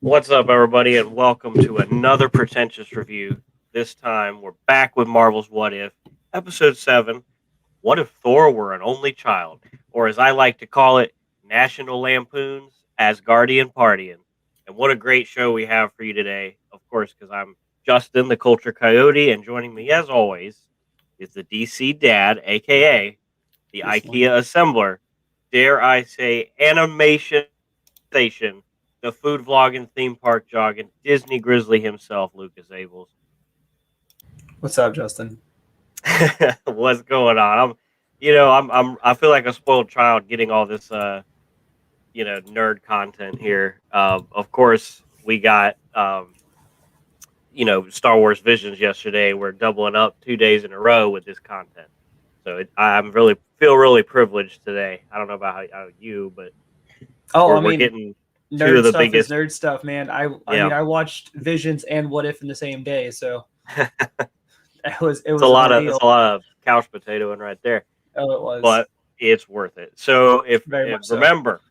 What's up, everybody, and welcome to another Pretentious review. This time, we're back with Marvel's What If, Episode 7, What If Thor Were an Only Child? Or as I like to call it, National Lampoon's Asgardian Partying. And what a great show we have for you today, of course, because I'm Justin, the Culture Coyote, and joining me, as always, is the DC Dad, a.k.a. the This one. IKEA Assembler, dare I say, animation station, the food vlogging, theme park jogging, Disney Grizzly himself, Lucas Abels. What's up, Justin? What's going on? I feel like a spoiled child getting all this, nerd content here. Of course, we got, Star Wars Visions yesterday. We're doubling up 2 days in a row with this content. So I'm really feel really privileged today. I don't know about how you, but Oh, I we're mean, getting two of nerd the stuff is biggest. nerd stuff, man. I Yeah. mean, I watched Visions and What If in the same day, so it It's a was an lot of ordeal. couch potatoing right there, Oh, it was but it's worth it. So very if much so. remember,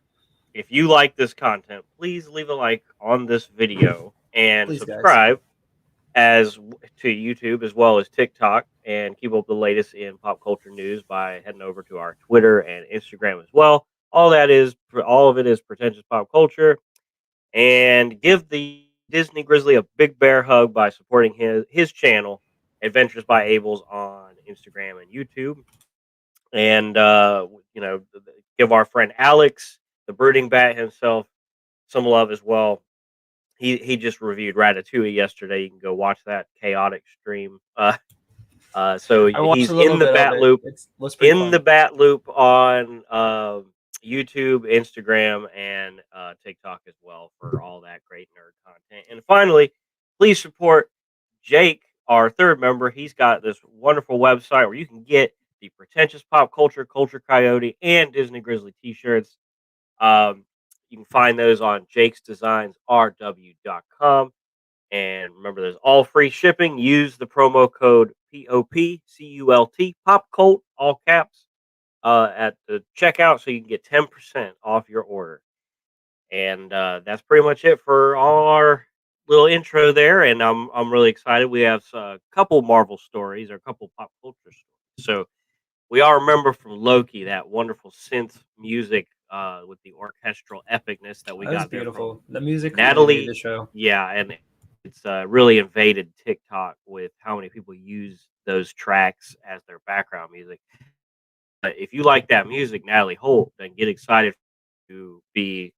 if you like this content, please leave a like on this video and Please, guys. subscribe to YouTube as well as TikTok, and keep up the latest in pop culture news by heading over to our Twitter and Instagram as well. All of it is pretentious pop culture, and give the Disney Grizzly a big bear hug by supporting his channel, Adventures by Abels, on Instagram and YouTube. And give our friend Alex, the brooding bat himself, some love as well. He just reviewed Ratatouille yesterday. You can go watch that chaotic stream. So I watched he's a little in the bit of bat it. loop, It was pretty fun. on YouTube, Instagram, and TikTok as well for all that great nerd content. And finally, please support Jake, our third member. He's got this wonderful website where you can get the Pretentious Pop Culture, Culture Coyote, and Disney Grizzly t-shirts. You can find those on jakesdesignsrw.com. And remember, there's all free shipping. Use the promo code POPCULT, Pop Cult, all caps, at the checkout, so you can get 10% off your order. And that's pretty much it for all our little intro there. And I'm really excited. We have a couple Marvel stories or a couple pop culture stories. So we all remember from Loki that wonderful synth music with the orchestral epicness that we It was got there from beautiful. The music really made Natalie. the show. Yeah, and it's really invaded TikTok with how many people use those tracks as their background music. But if you like that music, Natalie Holt, then get excited to be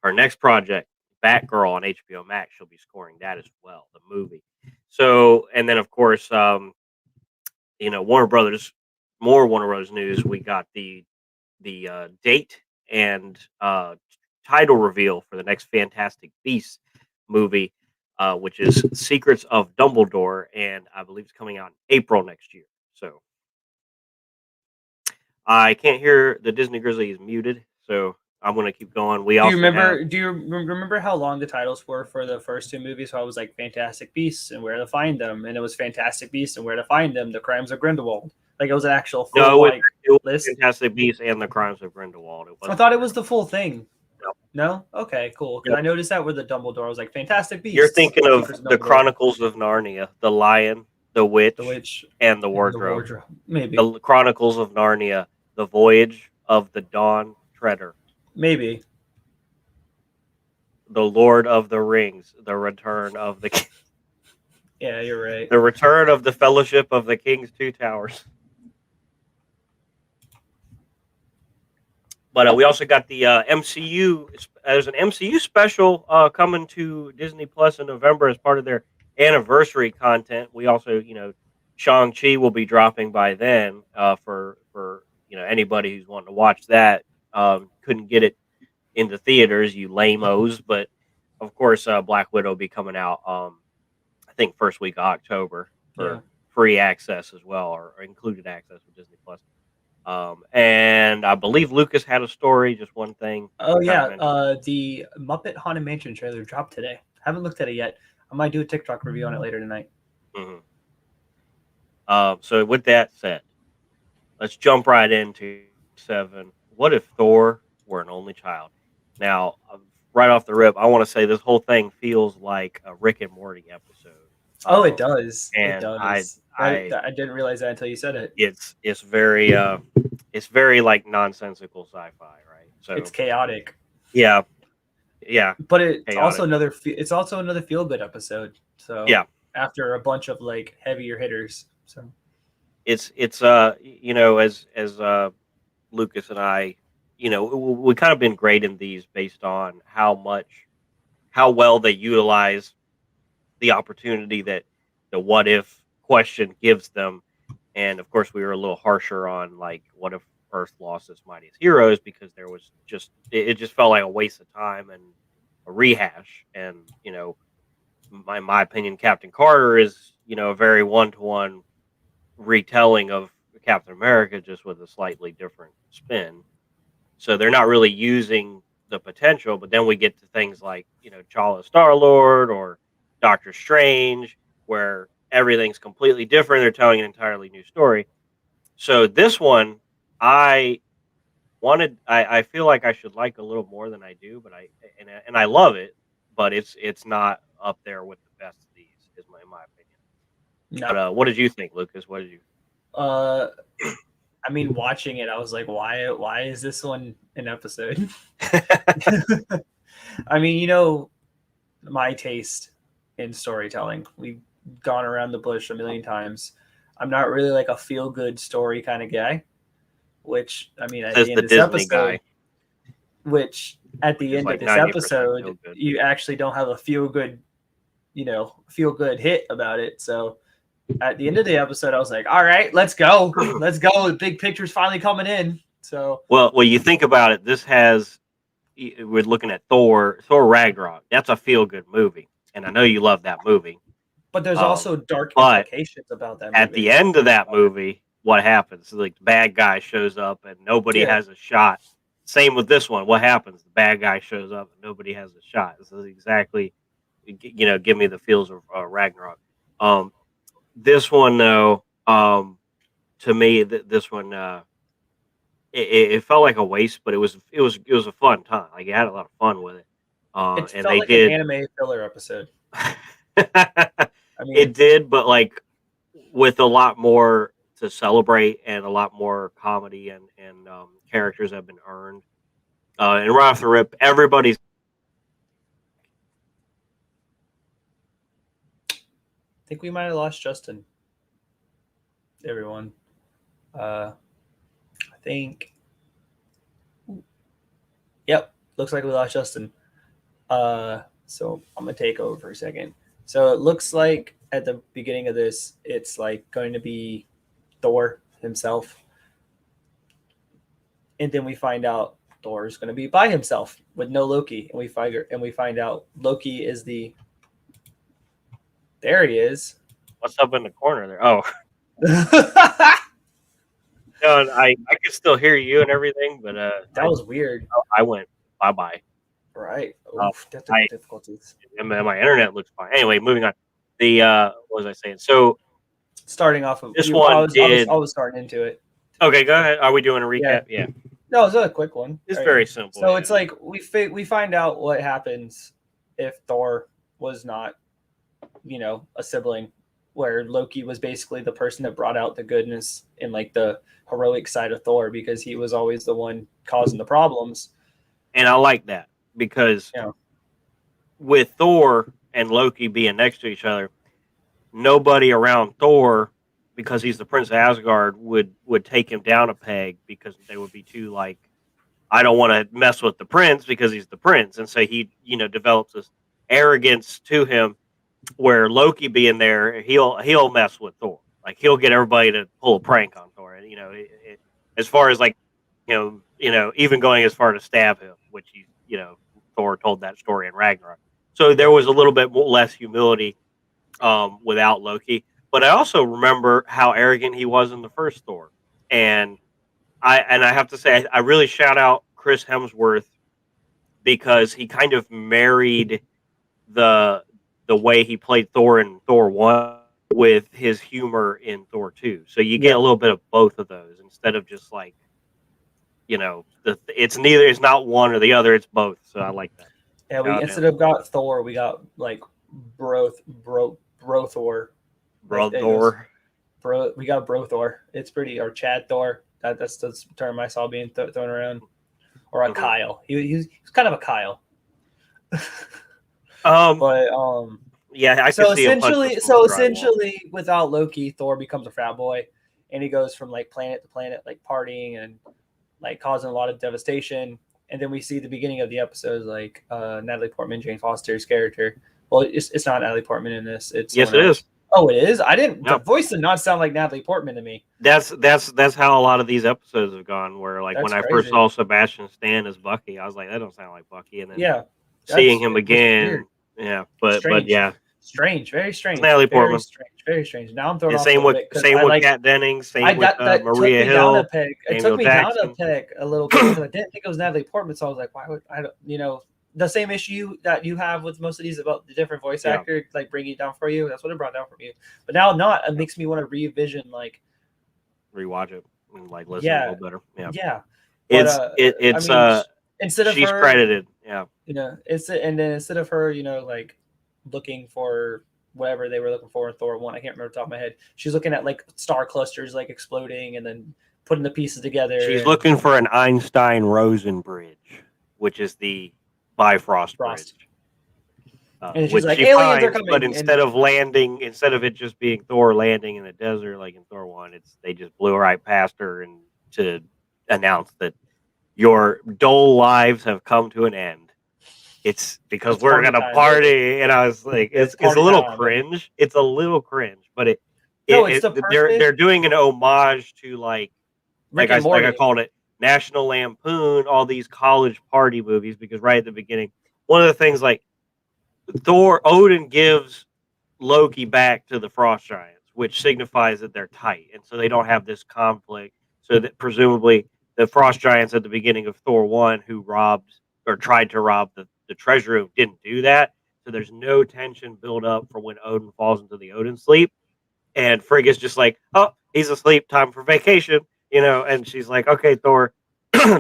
her next project, Batgirl on HBO Max. She'll be scoring that as well, the movie. So, and then of course, Warner Brothers, more Warner Brothers news. We got the date and title reveal for the next Fantastic Beasts movie, which is Secrets of Dumbledore, and I believe it's coming out in April next year. So I can't hear the Disney Grizzly is muted, so I'm going to keep going. We Do you also have. remember? Do you remember how long the titles were for the first two movies? So I was like Fantastic Beasts and Where to Find Them, and it was Fantastic Beasts and Where to Find Them: The Crimes of Grindelwald. Like it was an actual full No, it was list. Fantastic Beasts and the Crimes of Grindelwald. It I wasn't thought it Where. was the full thing. No. No? Okay, cool. Because Nope. I noticed that with the Dumbledore, I was like, Fantastic You're Beasts, thinking of Secrets of the Dumbledore, Chronicles of Narnia, the Lion, the The Witch, Witch, and the and the Wardrobe. Wardrobe. Maybe. The Chronicles of Narnia, the Voyage of the Dawn Treader, Maybe. the Lord of the Rings, the Return of the Yeah, you're right. the Return of the Fellowship of the King's Two Towers. But we also got the MCU. There's an MCU special coming to Disney Plus in November as part of their anniversary content. We also, Shang-Chi will be dropping by then for anybody who's wanting to watch that. Couldn't get it in the theaters, you lamos, but of course, Black Widow will be coming out. I think first week of October Yeah. for free access as well, or included access with Disney Plus. And I believe Lucas had a story, just one thing. Oh, Kind of yeah. mentioned. The Muppet Haunted Mansion trailer dropped today. Haven't looked at it yet. I might do a TikTok review on it later tonight. Mm-hmm. So with that said, let's jump right into 7. What if Thor were an only child? Now, right off the rip, I want to say this whole thing feels like a Rick and Morty episode. Oh, it Um, does. It and does. I, I didn't realize that until you said it. it's very like nonsensical sci-fi, right? It's So chaotic, yeah, yeah, but it's also chaotic. another feel good episode. So Yeah, after a bunch of like heavier hitters, so it's as Lucas and I, we kind of been grading these based on how well they utilize the opportunity that the what if question gives them. And of course, we were a little harsher on like what if Earth lost its mightiest heroes because there was it just felt like a waste of time and a rehash. And my opinion, Captain Carter is a very one to one retelling of Captain America, just with a slightly different spin. So they're not really using the potential, but then we get to things like, Chala Star Lord or Doctor Strange, where everything's completely different. They're telling an entirely new story. So this one, I I feel like I should like a little more than I do, but I love it, but it's not up there with the best of these, is in my opinion. But no. what did you think, Lucas? What did you? Uh, I mean, watching it, I was like, why is this one an episode? I mean, my taste in storytelling. We've gone around the bush a million times. I'm not really like a feel good story kind of guy, which I mean at Says the the end of this Disney episode, guy, which at which the is end of like this 90% episode, feel good. you actually don't have a feel good hit about it. So at the end of the episode, I was like, all right, let's go. Let's go. The big picture's finally coming in. So Well, you think about it. We're looking at Thor Ragnarok. That's a feel good movie, and I know you love that movie. but there's Um, also dark but implications about that at the movie. end of that movie, what happens? Like the bad guy shows up and nobody Yeah. has a shot. Same with this one. What happens? The bad guy shows up and nobody has a shot. This is exactly, give me the feels of Ragnarok. Um, this one though, to me, this one, it felt like a waste, but it was a fun time. Like you had a lot of fun with it, It and felt they like an did. anime filler episode. I It mean, did, but like with a lot more to celebrate and a lot more comedy and characters have been earned. And right off the rip, everybody's I think we might have lost Justin. Everyone. I think. Yep. Looks like we lost Justin. So I'm gonna take over for a second. So it looks like at the beginning of this, it's like going to be Thor himself, and then we find out Thor is going to be by himself with no Loki, and we find out Loki is the. There he is. what's up in the corner there. Oh, no, and I could still hear you and everything, but That was weird. I went bye bye. Right. Uh, Oof, I difficulties. and my internet looks fine. Anyway, moving on. The what was I saying? So Starting off of this you, I one was I was did. I was starting into it. Okay, go ahead. Are we doing a Yeah. recap? Yeah, No, it's a quick one. it's Right. very simple. So Yeah. it's like we find out what happens if Thor was not, a sibling, where Loki was basically the person that brought out the goodness and like the heroic side of Thor because he was always the one causing the problems. And I like that because Yeah. with Thor and Loki being next to each other, nobody around Thor, because he's the Prince of Asgard, would take him down a peg because they would be too like, I don't want to mess with the prince because he's the prince, and so he develops this arrogance to him where Loki being there, he'll mess with Thor, like he'll get everybody to pull a prank on Thor, and as far as like even going as far to stab him, which Thor told that story in Ragnarok. So there was a little bit less humility without Loki. But I also remember how arrogant he was in the first Thor, and I have to say I really shout out Chris Hemsworth because he kind of married the the way he played Thor in Thor 1 with his humor in Thor 2. So you get a little bit of both of those instead of just like it's not one or the other, it's both. So I like that. Yeah, we Shout instead out of got Thor, we got like bro Thor. Like it goes Brother. bro. We got bro Thor. It's pretty or Chad Thor. That's the term I saw being thrown around. Or a Mhm. Kyle. He's kind of a Kyle. Um, But yeah, I could so see him punching essentially, some drywall. without Loki, Thor becomes a frat boy, and he goes from like planet to planet, like partying and like causing a lot of devastation. And then we see the beginning of the episodes, like Natalie Portman, Jane Foster's character. Well, it's not Natalie Portman in this; it's Yes, someone it is. else. Oh, it is. I didn't. The No, voice did not sound like Natalie Portman to me. that's how a lot of these episodes have gone. Where like when That's I first crazy. saw Sebastian Stan as Bucky, I was like, that don't sound like Bucky. And then Yeah, seeing him it was again, weird, yeah, but strange, yeah, strange, very it's strange, Natalie very Portman. strange, very strange. Now I'm thrown And off a little bit because same I with like Kat Dennings, I same with got that took Maria me down a Hill, peg. It took Samuel me down a Jackson. peg a little bit because I didn't think it was Natalie Portman. So I was like, why would I don't, the same issue that you have with most of these about the different voice Yeah, actor, like bringing it down for you. That's what it brought down from you. But now not, it yeah. makes me want to revision like, Rewatch it and like listen a yeah, little better. Yeah, yeah. But I it's mean, instead of she's her, credited. Yeah, and then instead of her, like looking for whatever they were looking for in Thor 1, I can't remember the top of my head. She's looking at like star clusters like exploding and then putting the pieces together she's and looking for an Einstein Rosen bridge, which is the Bifrost frost. bridge. And she's Which like, she aliens are finds, but coming. And instead of it just being Thor landing in the desert like in Thor 1, they just blew right past her and to announce that your dull lives have come to an end. It's because it's we're party gonna time, baby. party, and I was like, It's it's a party little time, baby. cringe. It's a little cringe, but No, it's the they're perfect doing an homage to Rick and like I Morty. called it National Lampoon, all these college party movies, because right at the beginning, one of the things like Odin gives Loki back to the Frost Giants, which signifies that they're tight, and so they don't have this conflict. So that presumably the Frost Giants at the beginning of Thor 1, who robbed or tried to rob the treasure room, didn't do that. So there's no tension built up for when Odin falls into the Odin sleep, and Frigg is just like, oh, he's asleep, time for vacation, and she's like, okay, Thor,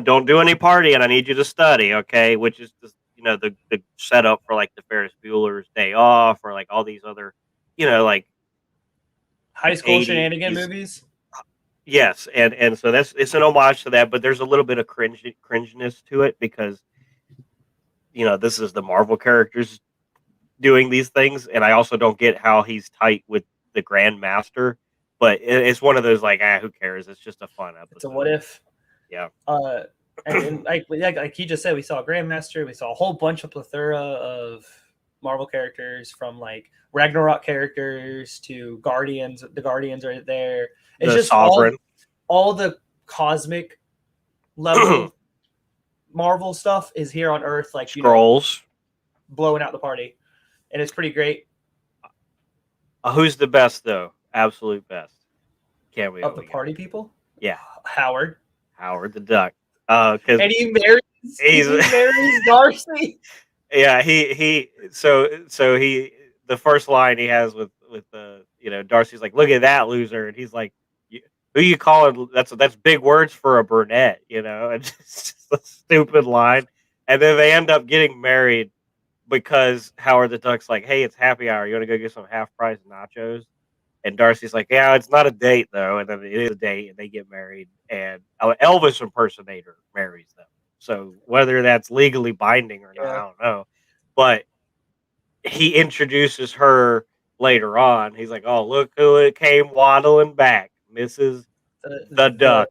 don't do any party, and I need you to study, okay, which is just, the setup for like the Ferris Bueller's Day Off or like all these other, like High school 80s. shenanigan movies. Yes, and so it's an homage to that, but there's a little bit of cringiness to it because this is the Marvel characters doing these things, and I also don't get how he's tight with the Grandmaster, but it's one of those like, who cares? It's just a fun It's a episode. what if. Yeah. And like he just said, we saw Grandmaster. We saw a whole bunch of plethora of Marvel characters, from like Ragnarok characters to Guardians. The Guardians are there. It's The just Sovereign. all the cosmic level Marvel stuff is here on Earth, like Scrolls. blowing out the party, and it's pretty great. Who's the best though? Absolute best cameo Of the party people. Yeah, Howard the Duck. Because and he marries Darcy. Yeah, so the first line he has with Darcy's like, look at that loser, and he's like, who you calling? That's big words for a brunette, and it's just a stupid line. And then they end up getting married because Howard the Duck's like, hey, it's happy hour. You want to go get some half price nachos? And Darcy's like, yeah, it's not a date though. And then it is a date, and they get married. And an Elvis impersonator marries them. So whether that's legally binding or not, I don't know. But he introduces her later on. He's like, oh, look who it came waddling back, Mrs. the Duck.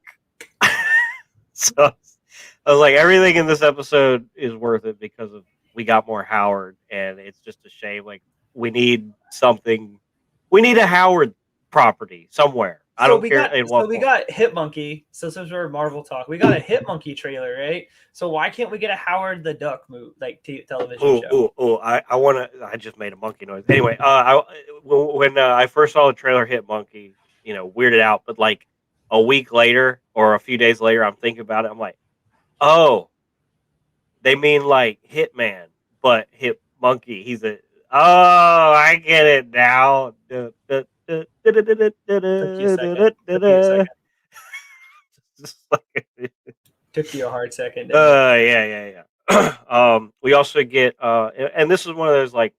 So I was like, everything in this episode is worth it because we got more Howard, and it's just a shame. Like, we need something. We need a Howard property somewhere. I don't care in what we form. got Hit Monkey. So since we're Marvel talk, we got a Hit Monkey trailer, right? So why can't we get a Howard the Duck television show? I want to. I just made a monkey noise. Anyway, when I first saw the trailer, Hit Monkey, weirded out. But like a week later or a few days later, I'm thinking about it. I'm like, oh, they mean like Hitman, but Hit Monkey. He's a. Oh, I get it now. Took you a second. Took you a hard second. Yeah. We also get, and this is one of those like,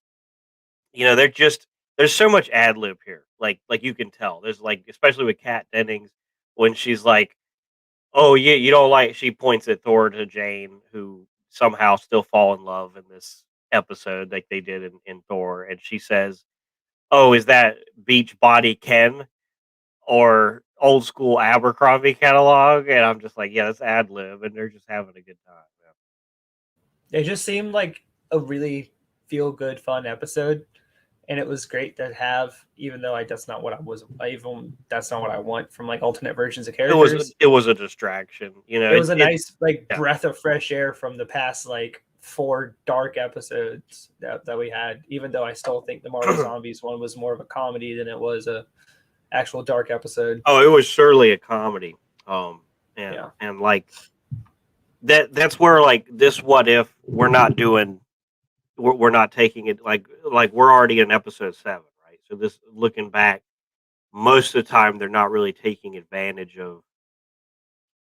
they're just there's so much ad lib here. Like you can tell. There's like, especially with Kat Dennings, when she's like, "Oh, yeah, you don't like." She points at Thor to Jane, who somehow still fall in love in this episode, like they did in Thor, and she says, "Oh, is that Beach Body Ken or old school Abercrombie catalog?" And I'm just like, "Yeah, that's ad lib," and they're just having a good time. It just seemed like a really feel good, fun episode, and it was great to have. Even though that's not what I was, even that's not what I want from like alternate versions of It was characters. it was a distraction, It was a it nice like yeah. breath of fresh air from the past like 4 dark episodes that we had. Even though I still think the Marvel Zombies one was more of a comedy than it was a actual dark episode. Oh, it was surely a comedy. Um, and Yeah. and like that's where like this what if we're not taking it like we're already in episode 7, right? So this looking back, most of the time they're not really taking advantage of,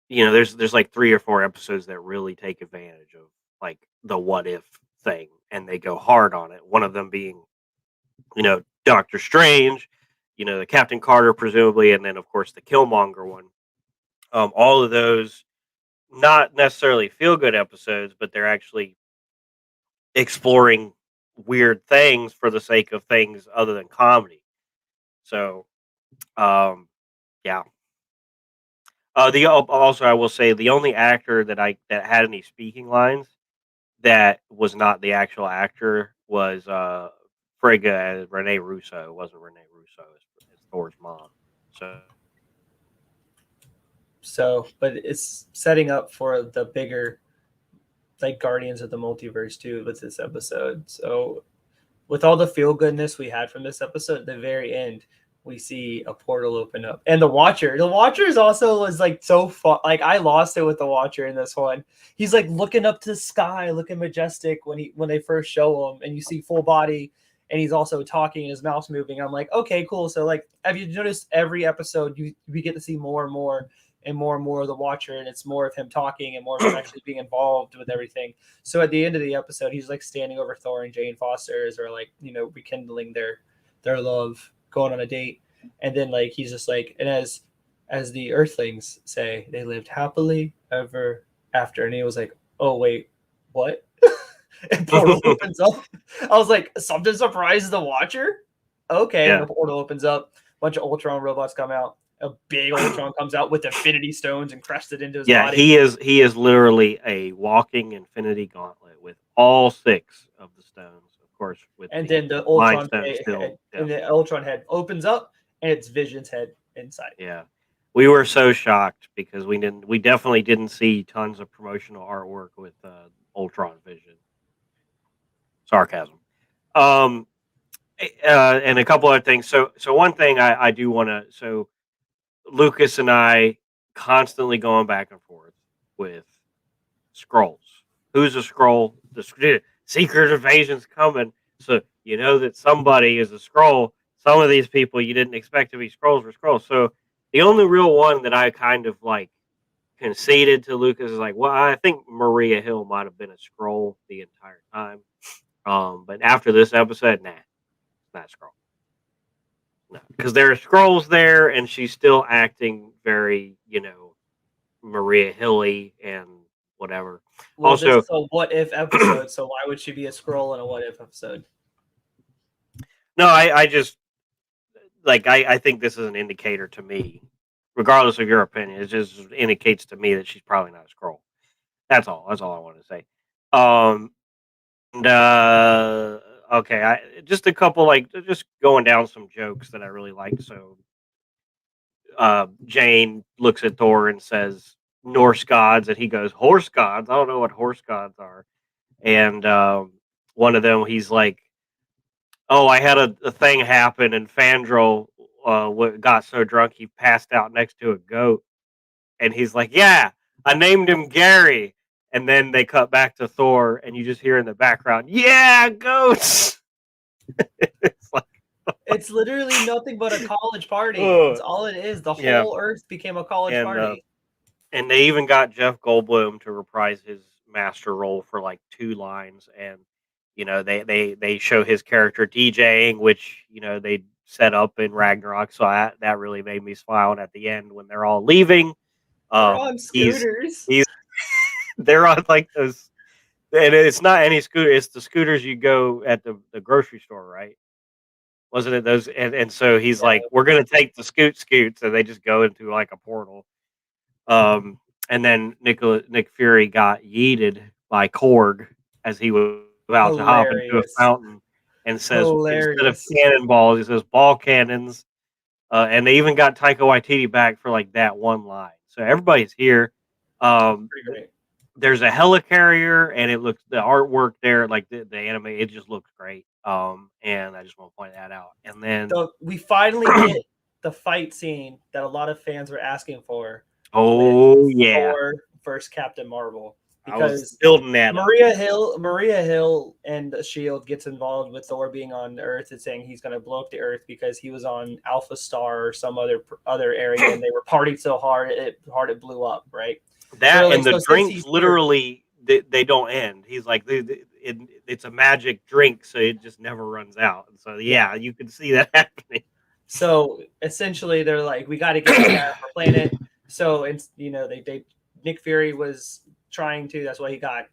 there's like 3 or 4 episodes that really take advantage of like the what if thing, and they go hard on it. One of them being, Doctor Strange, the Captain Carter presumably, and then of course the Killmonger one. All of those not necessarily feel good episodes, but they're actually exploring weird things for the sake of things other than comedy. So, yeah. Also I will say the only actor that had any speaking lines that was not the actual actor was Frigga as Renee Russo. It wasn't Renee Russo as Thor's mom. So So, but it's setting up for the bigger like Guardians of the Multiverse too with this episode. So with all the feel goodness we had from this episode, at the very end, we see a portal open up. And the Watcher. The Watcher is also was like so fun. Like I lost it with the Watcher in this one. He's like looking up to the sky, looking majestic when they first show him, and you see full body, and he's also talking and his mouth's moving. I'm like, okay, cool. So like, have you noticed every episode we get to see more and more and more and more of the Watcher, and it's more of him talking and more of him actually being involved with everything. So at the end of the episode, he's like standing over Thor and Jane Foster as they're like, rekindling their love, going on a date. And then like he's just like, and as the Earthlings say, they lived happily ever after. And he was like, oh wait, what? And portal opens up. I was like, something surprises the Watcher? Okay. And yeah, the portal opens up. A bunch of Ultron robots come out. A big Ultron comes out with Infinity Stones and crested into his yeah, body. he is literally a walking Infinity Gauntlet with all 6 of the stones, of course, with And the then the Mind Ultron Stone head, still. Yeah, and the Ultron head opens up, and it's Vision's head inside. yeah. We were so shocked because we definitely didn't see tons of promotional artwork with Ultron Vision. Sarcasm. Um, and a couple other things. So one thing I do want to. So Lucas and I constantly going back and forth with scrolls. Who's a scroll? The secret invasion's coming. So you know that somebody is a scroll. Some of these people you didn't expect to be scrolls were scrolls. So the only real one that I kind of like conceded to Lucas is like, well, I think Maria Hill might have been a scroll the entire time. But after this episode, nah, it's not a scroll. No, because there are scrolls there, and she's still acting very, Maria Hilly and whatever. Well, this Also, is a what if episode, so why would she be a scroll in a what if episode? no, I just like I think this is an indicator to me, regardless of your opinion. It just indicates to me that she's probably not a scroll. That's all. That's all I want to say. Um, and okay, just a couple like just going down some jokes that I really liked. So, Jane looks at Thor and says Norse gods, and he goes horse gods. I don't know what horse gods are. And one of them, he's like, "Oh, I had a thing happen, and Fandral got so drunk he passed out next to a goat." And he's like, "Yeah, I named him Gary." And then they cut back to Thor, and you just hear in the background, "Yeah, goats." It's like, It's literally nothing but a college party. It's oh, all it is. The yeah, whole Earth became a college and party. and they even got Jeff Goldblum to reprise his master role for like 2 lines, and they show his character DJing, which they set up in Ragnarok, so that really made me smile. And at the end when they're all leaving, They're on he's scooters. they're on like those, and it's not any scooter, it's the scooters you go at the grocery store, right? Wasn't it those? And so he's Yeah. like, "We're gonna take the scoots," and they just go into like a portal. Um, and then Nick Fury got yeeted by Korg as he was about to hop into a Hilarious. fountain, and says instead of Hilarious. cannonballs, he says ball cannons. And they even got Taika Waititi back for like that one line. So everybody's here. Um, Pretty great. there's a helicarrier, and it looks, the artwork there, like the anime, it just looks great. And I just want to point that out. And then So we finally get the fight scene that a lot of fans were asking for. oh yeah, Thor versus Captain Marvel, I was because building that up. Maria Hill and the Shield gets involved with Thor being on Earth and saying he's going to blow up the Earth because he was on Alpha Star or some other area, and they were partied so hard it blew up, right? That like, and the so since drinks he's here- literally they don't end. He's like it's a magic drink, so it just never runs out. And so yeah, you can see that happening. So essentially, they're like, we got to get this guy off our planet. So it's they Nick Fury was trying to. That's why he got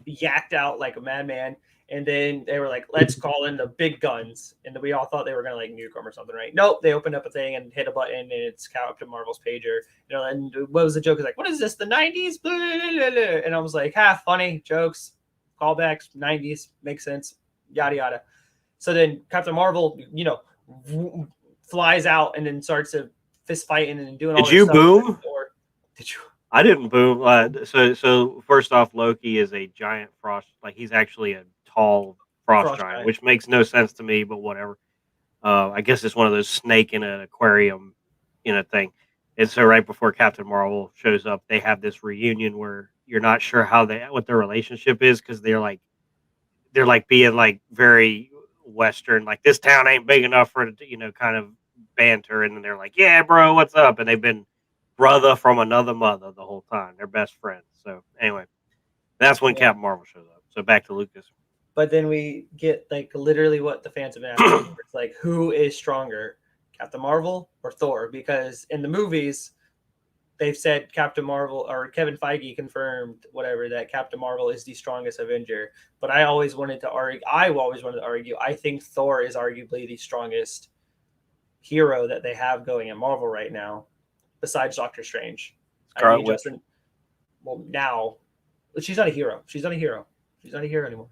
yacked out like a madman. And then they were like, let's call in the big guns. And we all thought they were going to like nuke them or something, right? Nope. They opened up a thing and hit a button, and it's Captain Marvel's pager. And what was the joke? It's like, what is this? The 90s? Blah, blah, blah. And I was like, funny jokes, callbacks, 90s, makes sense, yada, yada. So then Captain Marvel, flies out and then starts to fist fighting and doing all Did this you stuff. boom? Or did you? I didn't boom. So first off, Loki is a giant frost. Like he's actually a tall frost giant, which makes no sense to me, but whatever. I guess it's one of those snake in an aquarium, thing. And so right before Captain Marvel shows up, they have this reunion where you're not sure what their relationship is, because they're like being like very Western, like this town ain't big enough for kind of banter, and then they're like, yeah, bro, what's up? And they've been brother from another mother the whole time. They're best friends. So anyway, that's when Captain Marvel shows up. So back to Lucas. But then we get like literally what the fans have been asking for. It's like, who is stronger, Captain Marvel or Thor? Because in the movies, they've said Captain Marvel, or Kevin Feige confirmed whatever, that Captain Marvel is the strongest Avenger. But I always wanted to argue. I think Thor is arguably the strongest hero that they have going at Marvel right now, besides Doctor Strange. Scarlet Witch. Well, now she's not a hero. She's not a hero anymore.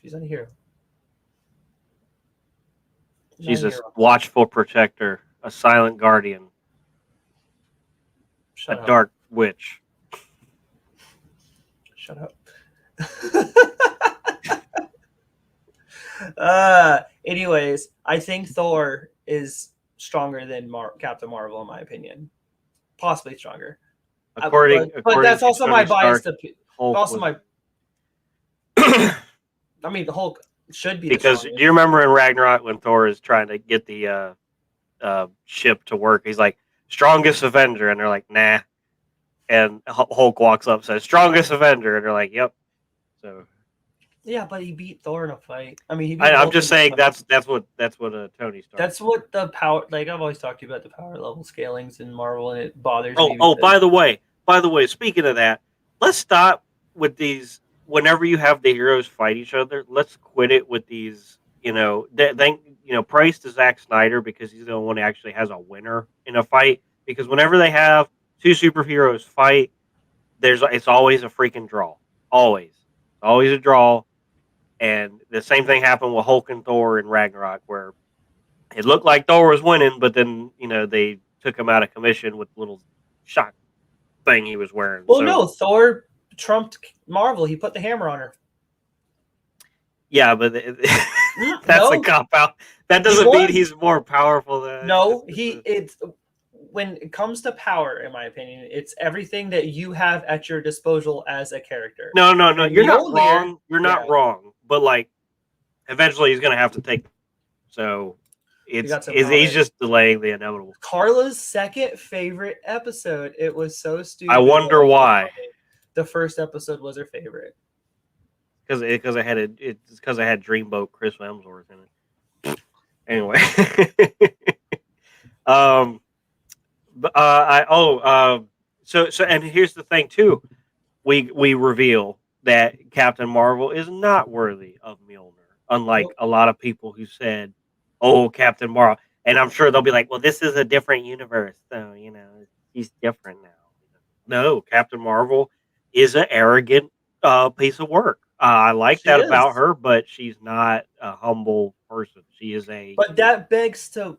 She's not a hero. She's a watchful protector, a silent guardian, Shut up. dark witch. Shut up. Anyways, I think Thor is stronger than Captain Marvel, in my opinion. Possibly stronger. According but that's also my bias. I mean, the Hulk should be because do you remember in Ragnarok when Thor is trying to get the ship to work? He's like, strongest Avenger, and they're like, nah. And Hulk walks up and says, strongest Avenger, and they're like, yep. So yeah, but he beat Thor in a fight. I mean, I'm just saying that's what Tony Stark. That's what the power. Like I've always talked to you about the power level scalings in Marvel, and it bothers me. Oh, by the way, speaking of that, let's stop with these. Whenever you have the heroes fight each other, let's quit it with these. Praise to Zack Snyder, because he's the only one who actually has a winner in a fight. Because whenever they have two superheroes fight, it's always a freaking draw. Always a draw. And the same thing happened with Hulk and Thor in Ragnarok, where it looked like Thor was winning, but then they took him out of commission with the little shot thing he was wearing. Well, no, Thor trumped Marvel. He put the hammer on her. Yeah, but that's a cop out. That doesn't mean he's more powerful than. No, it's when it comes to power, in my opinion, it's everything that you have at your disposal as a character. No, you're not wrong. You're not wrong. But like, eventually he's gonna have to take. So he's just delaying the inevitable. Carla's second favorite episode. It was so stupid. I wonder why. the first episode was her favorite. Because I had Dreamboat Chris Hemsworth in it. Anyway, so and here's the thing too. We reveal that Captain Marvel is not worthy of Mjolnir, unlike Nope. a lot of people who said, "Oh, Captain Marvel," and I'm sure they'll be like, "Well, this is a different universe, so he's different now." No, Captain Marvel is an arrogant piece of work. I like She that about is. her, but she's not a humble person. She is a But that begs to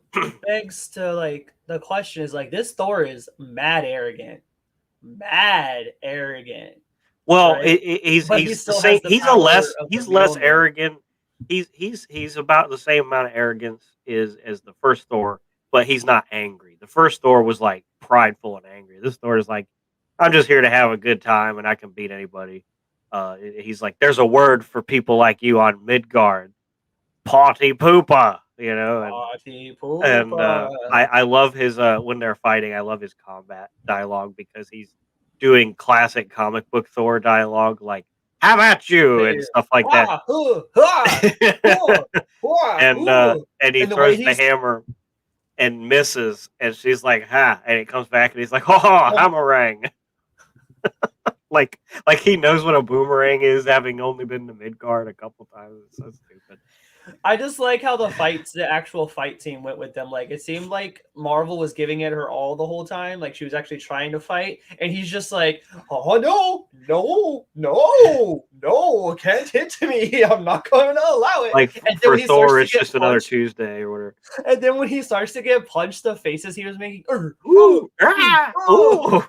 like the question is like this Thor is mad arrogant. Mad arrogant. well. Right? But he He's the still same. has the power of the He's less Mjolnir. arrogant. He's about the same amount of arrogance as the first Thor, but he's not angry. The first Thor was like prideful and angry. This Thor is like, I'm just here to have a good time and I can beat anybody. He's like, there's a word for people like you on Midgard, potty poopa, Party and pooper. I love his when they're fighting. I love his combat dialogue because he's doing classic comic book Thor dialogue, like "How about you" and stuff like that. Ah, ah, ah, and uh, ooh. and he And the way throws the he's hammer and misses, and she's like, "Ha!" And it comes back, and he's like, "Oh, hammerang!" like he knows what a boomerang is, having only been to Midgard a couple times. It's so stupid. I just like how the actual fight scene went with them. Like it seemed like Marvel was giving it her all the whole time. Like she was actually trying to fight, and he's just like, "Oh no, no, no, no! Can't hit me! I'm not going to allow it." Like And then for when he starts Thor, to it's get just another punched, Tuesday or whatever. and then when he starts to get punched, the faces he was making, Ooh, ah, oh. ooh.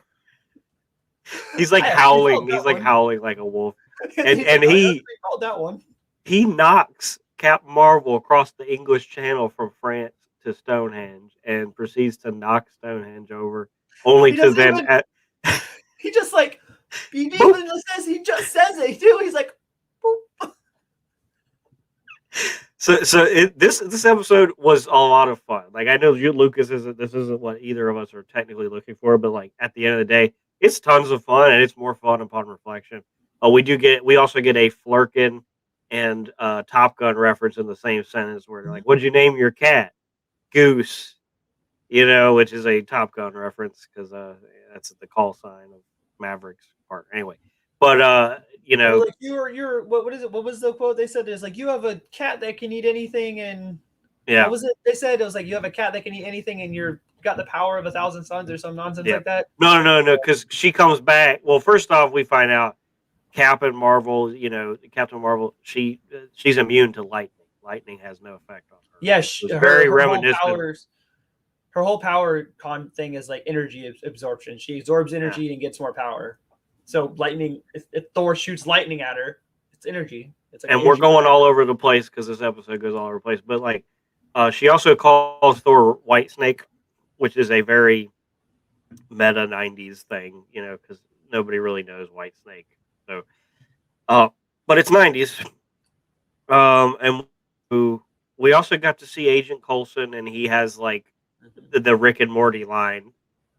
He's like I actually howling. felt He's that like one. howling like a wolf, And and he's like, and I he actually felt that one. he knocks Captain Marvel across the English Channel from France to Stonehenge, and proceeds to knock Stonehenge over, only He to doesn't then even. at He just like. He boop. even says he just says it too. He's like, boop. This episode was a lot of fun. Like I know you, Lucas, isn't what either of us are technically looking for, but like at the end of the day, it's tons of fun and it's more fun upon reflection. We also get a Flurkin and Top Gun reference in the same sentence where they're like, "What'd you name your cat?" Goose, which is a Top Gun reference because that's the call sign of Mavericks part. Anyway, but They're like, you're what is it? What was the quote they said? It's like you have a cat that can eat anything, and what yeah. was it? They said it was like you have a cat that can eat anything, and you're got the power of 1,000 suns or some nonsense Yeah. like that. No, because she comes back. Well, first off, we find out Captain Marvel, Captain Marvel, she's immune to lightning. Lightning has no effect on her. Yeah, It was her very her whole reminiscent. powers, her whole power thing is like energy absorption. She absorbs Yeah. energy and gets more power. So lightning, if Thor shoots lightning at her, it's energy. It's like And we're going all over the place because this episode goes all over the place. But like, she also calls Thor White Snake, which is a very meta '90s thing, because nobody really knows White Snake. So, but it's '90s. And we also got to see Agent Coulson, and he has like the Rick and Morty line.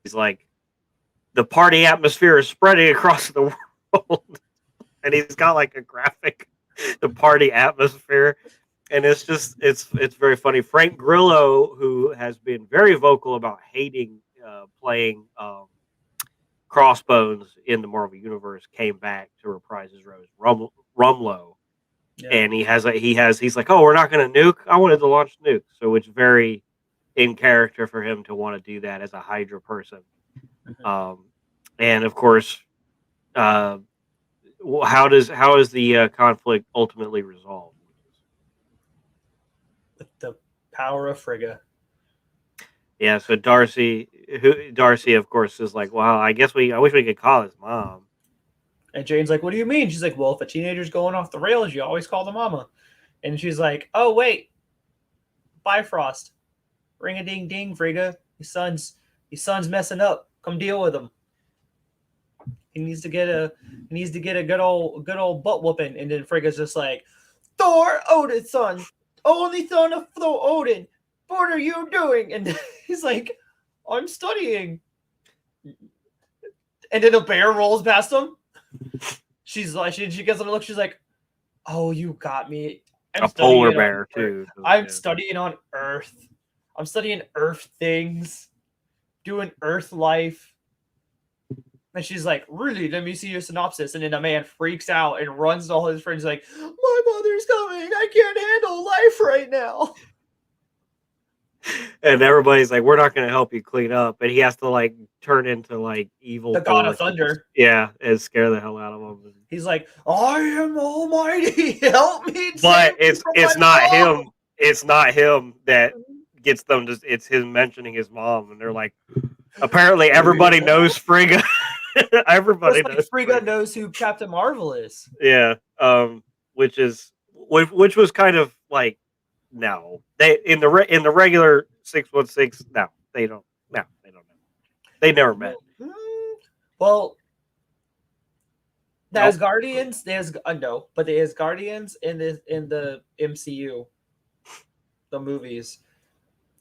He's like, the party atmosphere is spreading across the world, and he's got like a graphic, the party atmosphere, and it's very funny. Frank Grillo, who has been very vocal about hating playing Crossbones in the Marvel Universe, came back to reprise his role Rumlow. Yeah. And he's like, oh, we're not going to nuke. I wanted to launch nuke, so it's very in character for him to want to do that as a Hydra person. And of course, how is the conflict ultimately resolved? With the power of Frigga. Yeah, so Darcy, of course, is like, well, I wish we could call his mom. And Jane's like, what do you mean? She's like, well, if a teenager's going off the rails, you always call the mama. And she's like, oh, wait. Bifrost. Ring a ding ding, Frigga. Your son's messing up. Come deal with him. He needs to get a good old butt whooping. And then Frigga's just like, Thor, Odin's son. Only son of Thor Odin. What are you doing? And he's like, I'm studying. And then a bear rolls past him. She's like, she gets on a look. She's like, "Oh, you got me. I'm A polar studying on bear too. I'm Yeah. studying on Earth. I'm studying Earth things, doing Earth life." And she's like, "Really? Let me see your synopsis." And then the man freaks out and runs to all his friends, like, "My mother's coming. I can't handle life right now." And everybody's like, "We're not going to help you clean up," and he has to like turn into like evil The God Thor, of Thunder. yeah, and scare the hell out of him. He's like, "I am Almighty. Help me But save me from my it's not mom." him. It's not him that gets them. It's him mentioning his mom, and they're like, apparently everybody knows Frigga. Everybody Just like knows Frigga Frigga. knows who Captain Marvel is. Yeah. Which was kind of like, no, they in the regular 616. No, they don't. No, they don't know. They never met. Well, the Nope. Asgardians, no, but the Asgardians in the MCU, the movies,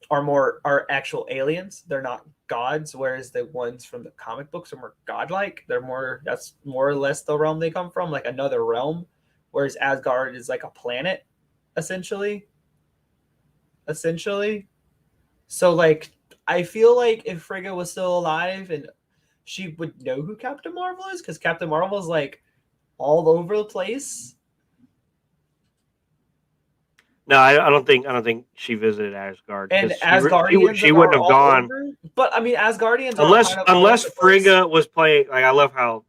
are actual aliens. They're not gods, whereas the ones from the comic books are more godlike. That's more or less the realm they come from, like another realm. Whereas Asgard is like a planet, essentially. Essentially. So like I feel like if Frigga was still alive and she would know who Captain Marvel is, because Captain Marvel is like all over the place. No, I don't think she visited Asgard And because Asgardians she wouldn't are have all gone over. But I mean, Asgardians are unless kind of all over the place. Frigga was playing. Like, I love how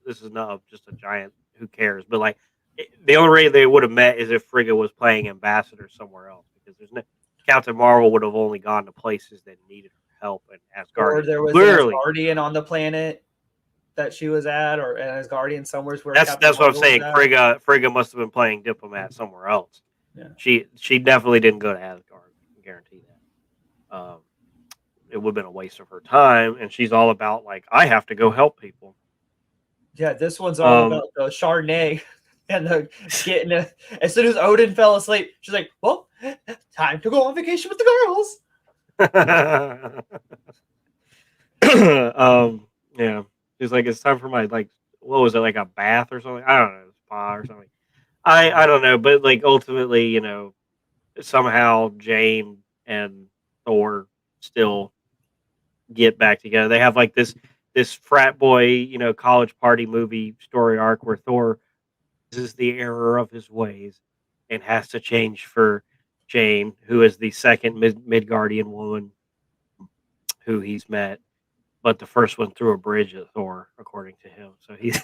this is not just a giant. Who cares? But like, the only way they would have met is if Frigga was playing ambassador somewhere else, because there's no Captain Marvel would have only gone to places that needed her help, and Or Asgard there was an clearly. Asgardian on the planet that she was at, or an Asgardian somewhere where Captain That's what I'm Marvel was saying. at. Frigga must have been playing diplomat somewhere else. Yeah. She definitely didn't go to Asgard. I guarantee that. It would have been a waste of her time, and she's all about like, I have to go help people. Yeah, this one's all about the Chardonnay and the getting a, as soon as Odin fell asleep, she's like, "Well, time to go on vacation with the girls." Yeah, she's like, it's time for my, like, what was it, like a bath or something? I don't know, spa or something. I don't know, but like ultimately, somehow Jane and Thor still get back together. They have like this frat boy, college party movie story arc where Thor is the error of his ways and has to change for Jane, who is the second Midgardian woman who he's met, but the first one threw a bridge at Thor, according to him. So he's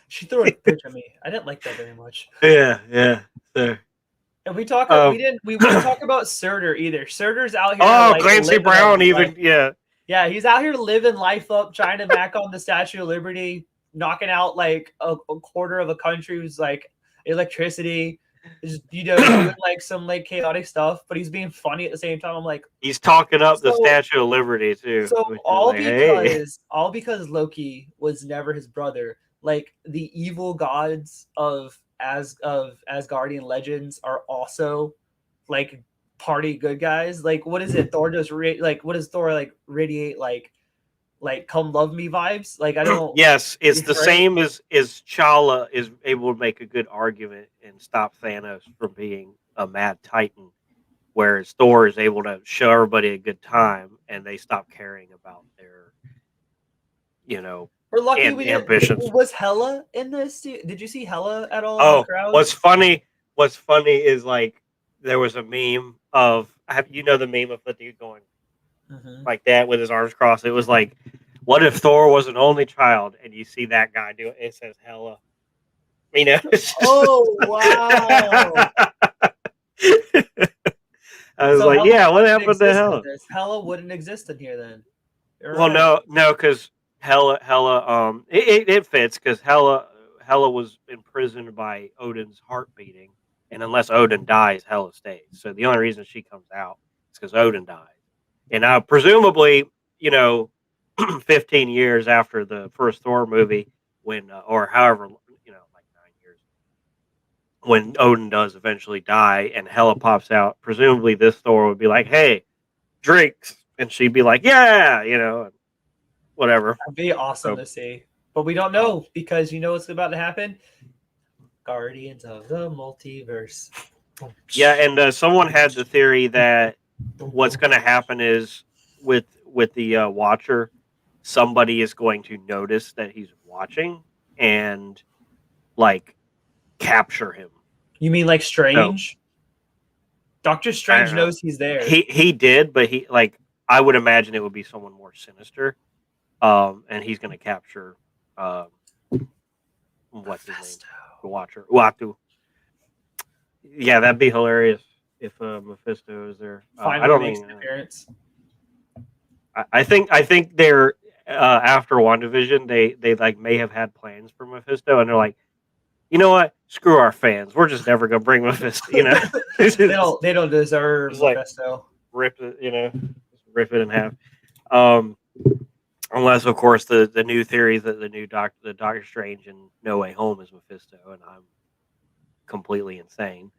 She threw a bridge at me. I didn't like that very much. yeah. So, And we didn't talk about Surtur either. Surtur's out here. oh, Like, Clancy Brown, even yeah, he's out here living life up, trying to back on the Statue of Liberty, knocking out like a quarter of a country's like electricity. Just, doing like some like chaotic stuff, but he's being funny at the same time. I'm like, he's talking up the Statue of Liberty too. So Hey. all because Loki was never his brother. Like the evil gods of Asgardian legends are also like party good guys. Like what is it? Thor just what does Thor like radiate like come love me vibes? Like I don't. Yes, it's the right? same as Chala is able to make a good argument and stop Thanos from being a mad titan, whereas Thor is able to show everybody a good time and they stop caring about their, We're lucky we didn't. ambitions. Was Hela in this? Did you see Hela at all? Oh, in the crowd? what's funny is like there was a meme of the meme of the dude going like that with his arms crossed. It was like, what if Thor was an only child? And you see that guy do it. It says Hela. Oh wow! I was like, Hela yeah, what happened to Hela? Hela wouldn't exist in here then. Well, no, because Hela, it fits because Hela was imprisoned by Odin's heart beating, and unless Odin dies, Hela stays. So the only reason she comes out is because Odin dies, and presumably, 15 years after the first Thor movie, when or however, like 9 years, when Odin does eventually die, and Hela pops out, presumably this Thor would be like, "Hey, drinks," and she'd be like, "Yeah," whatever. That'd be awesome to see. But we don't know because you know what's about to happen? Guardians of the Multiverse. Yeah, and someone had the theory that what's going to happen is with the Watcher, somebody is going to notice that he's watching and like capture him. You mean like So Strange? Doctor Strange knows he's there. He did, but I would imagine it would be someone more sinister. And he's going to capture what's his name? The Watcher. Uatu. Yeah, that'd be hilarious if Mephisto is there. I don't makes think an appearance. I think they're after WandaVision, they like may have had plans for Mephisto, and they're like, you know what? Screw our fans. We're just never gonna bring Mephisto. You know, they don't deserve Mephisto. Like, rip it, rip it in half. Unless of course the new theory that the Doctor Strange and No Way Home is Mephisto, and I'm completely insane.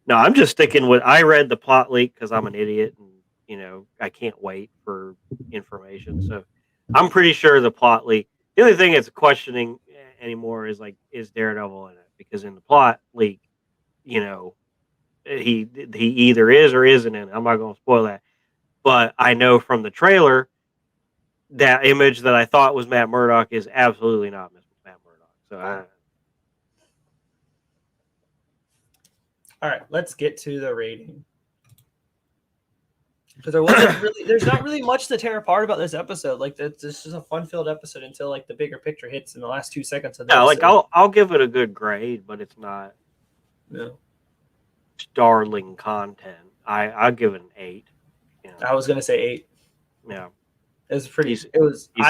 No, I'm just sticking with. I read the plot leak because I'm an idiot, and I can't wait for information. So I'm pretty sure the plot leak. The only thing it's questioning anymore is is Daredevil in it? Because in the plot leak, he either is or isn't in it. I'm not going to spoil that, but I know from the trailer that image that I thought was Matt Murdock is absolutely not Matt Murdock. So. All right, let's get to the rating. Because there's not really much to tear apart about this episode. Like this is a fun-filled episode until like the bigger picture hits in the last 2 seconds of the episode. Like I'll give it a good grade, but it's not darling content. I'll give it an 8. I was gonna say 8. Yeah, it was pretty.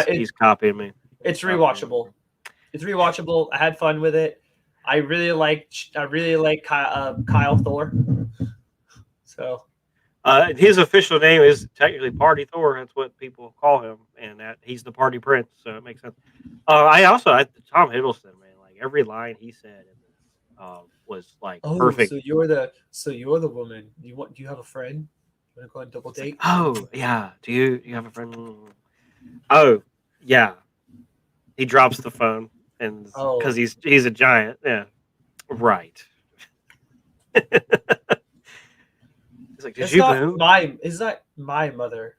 He's copying me. It's rewatchable. It's rewatchable. I had fun with it. I really like Kyle Thor. So. His official name is technically Party Thor. That's what people call him, and that he's the Party Prince. So it makes sense. I Tom Hiddleston, man, like every line he said was like perfect. So you're the woman. Do you have a friend? You want to go on double date? Oh yeah. Do you have a friend? Oh yeah. He drops the phone and because he's a giant. Yeah. Right. He's like, It's not my mother.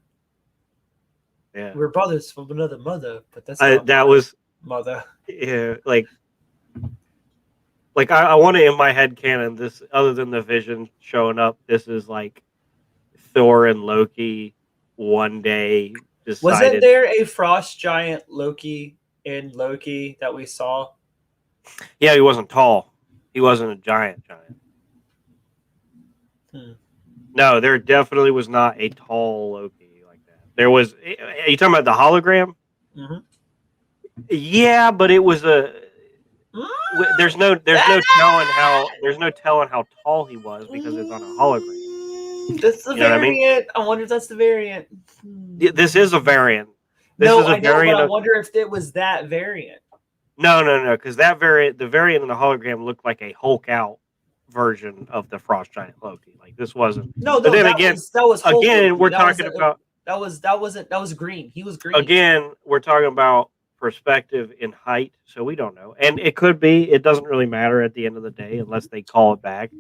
Yeah. We're brothers from another mother, but that's mother. Yeah, like I want it in my head canon. This, other than the Vision showing up, this is like Thor and Loki one day decided. Wasn't there a frost giant Loki in Loki that we saw? Yeah, he wasn't tall. He wasn't a giant. No, there definitely was not a tall Loki like that. There was. Are you talking about the hologram? Mm-hmm. Yeah, but it was a. There's no telling how tall he was because it's on a hologram. That's the variant. I wonder if that's the variant. This is a variant. But I wonder if it was that variant. No, because the variant in the hologram looked like a Hulk out version of the Frost Giant Loki. Like this wasn't. No. But then that was Hulk again. Loki. We're talking about. That was green. He was green. Again, we're talking about perspective in height, so we don't know, and it could be. It doesn't really matter at the end of the day unless they call it back.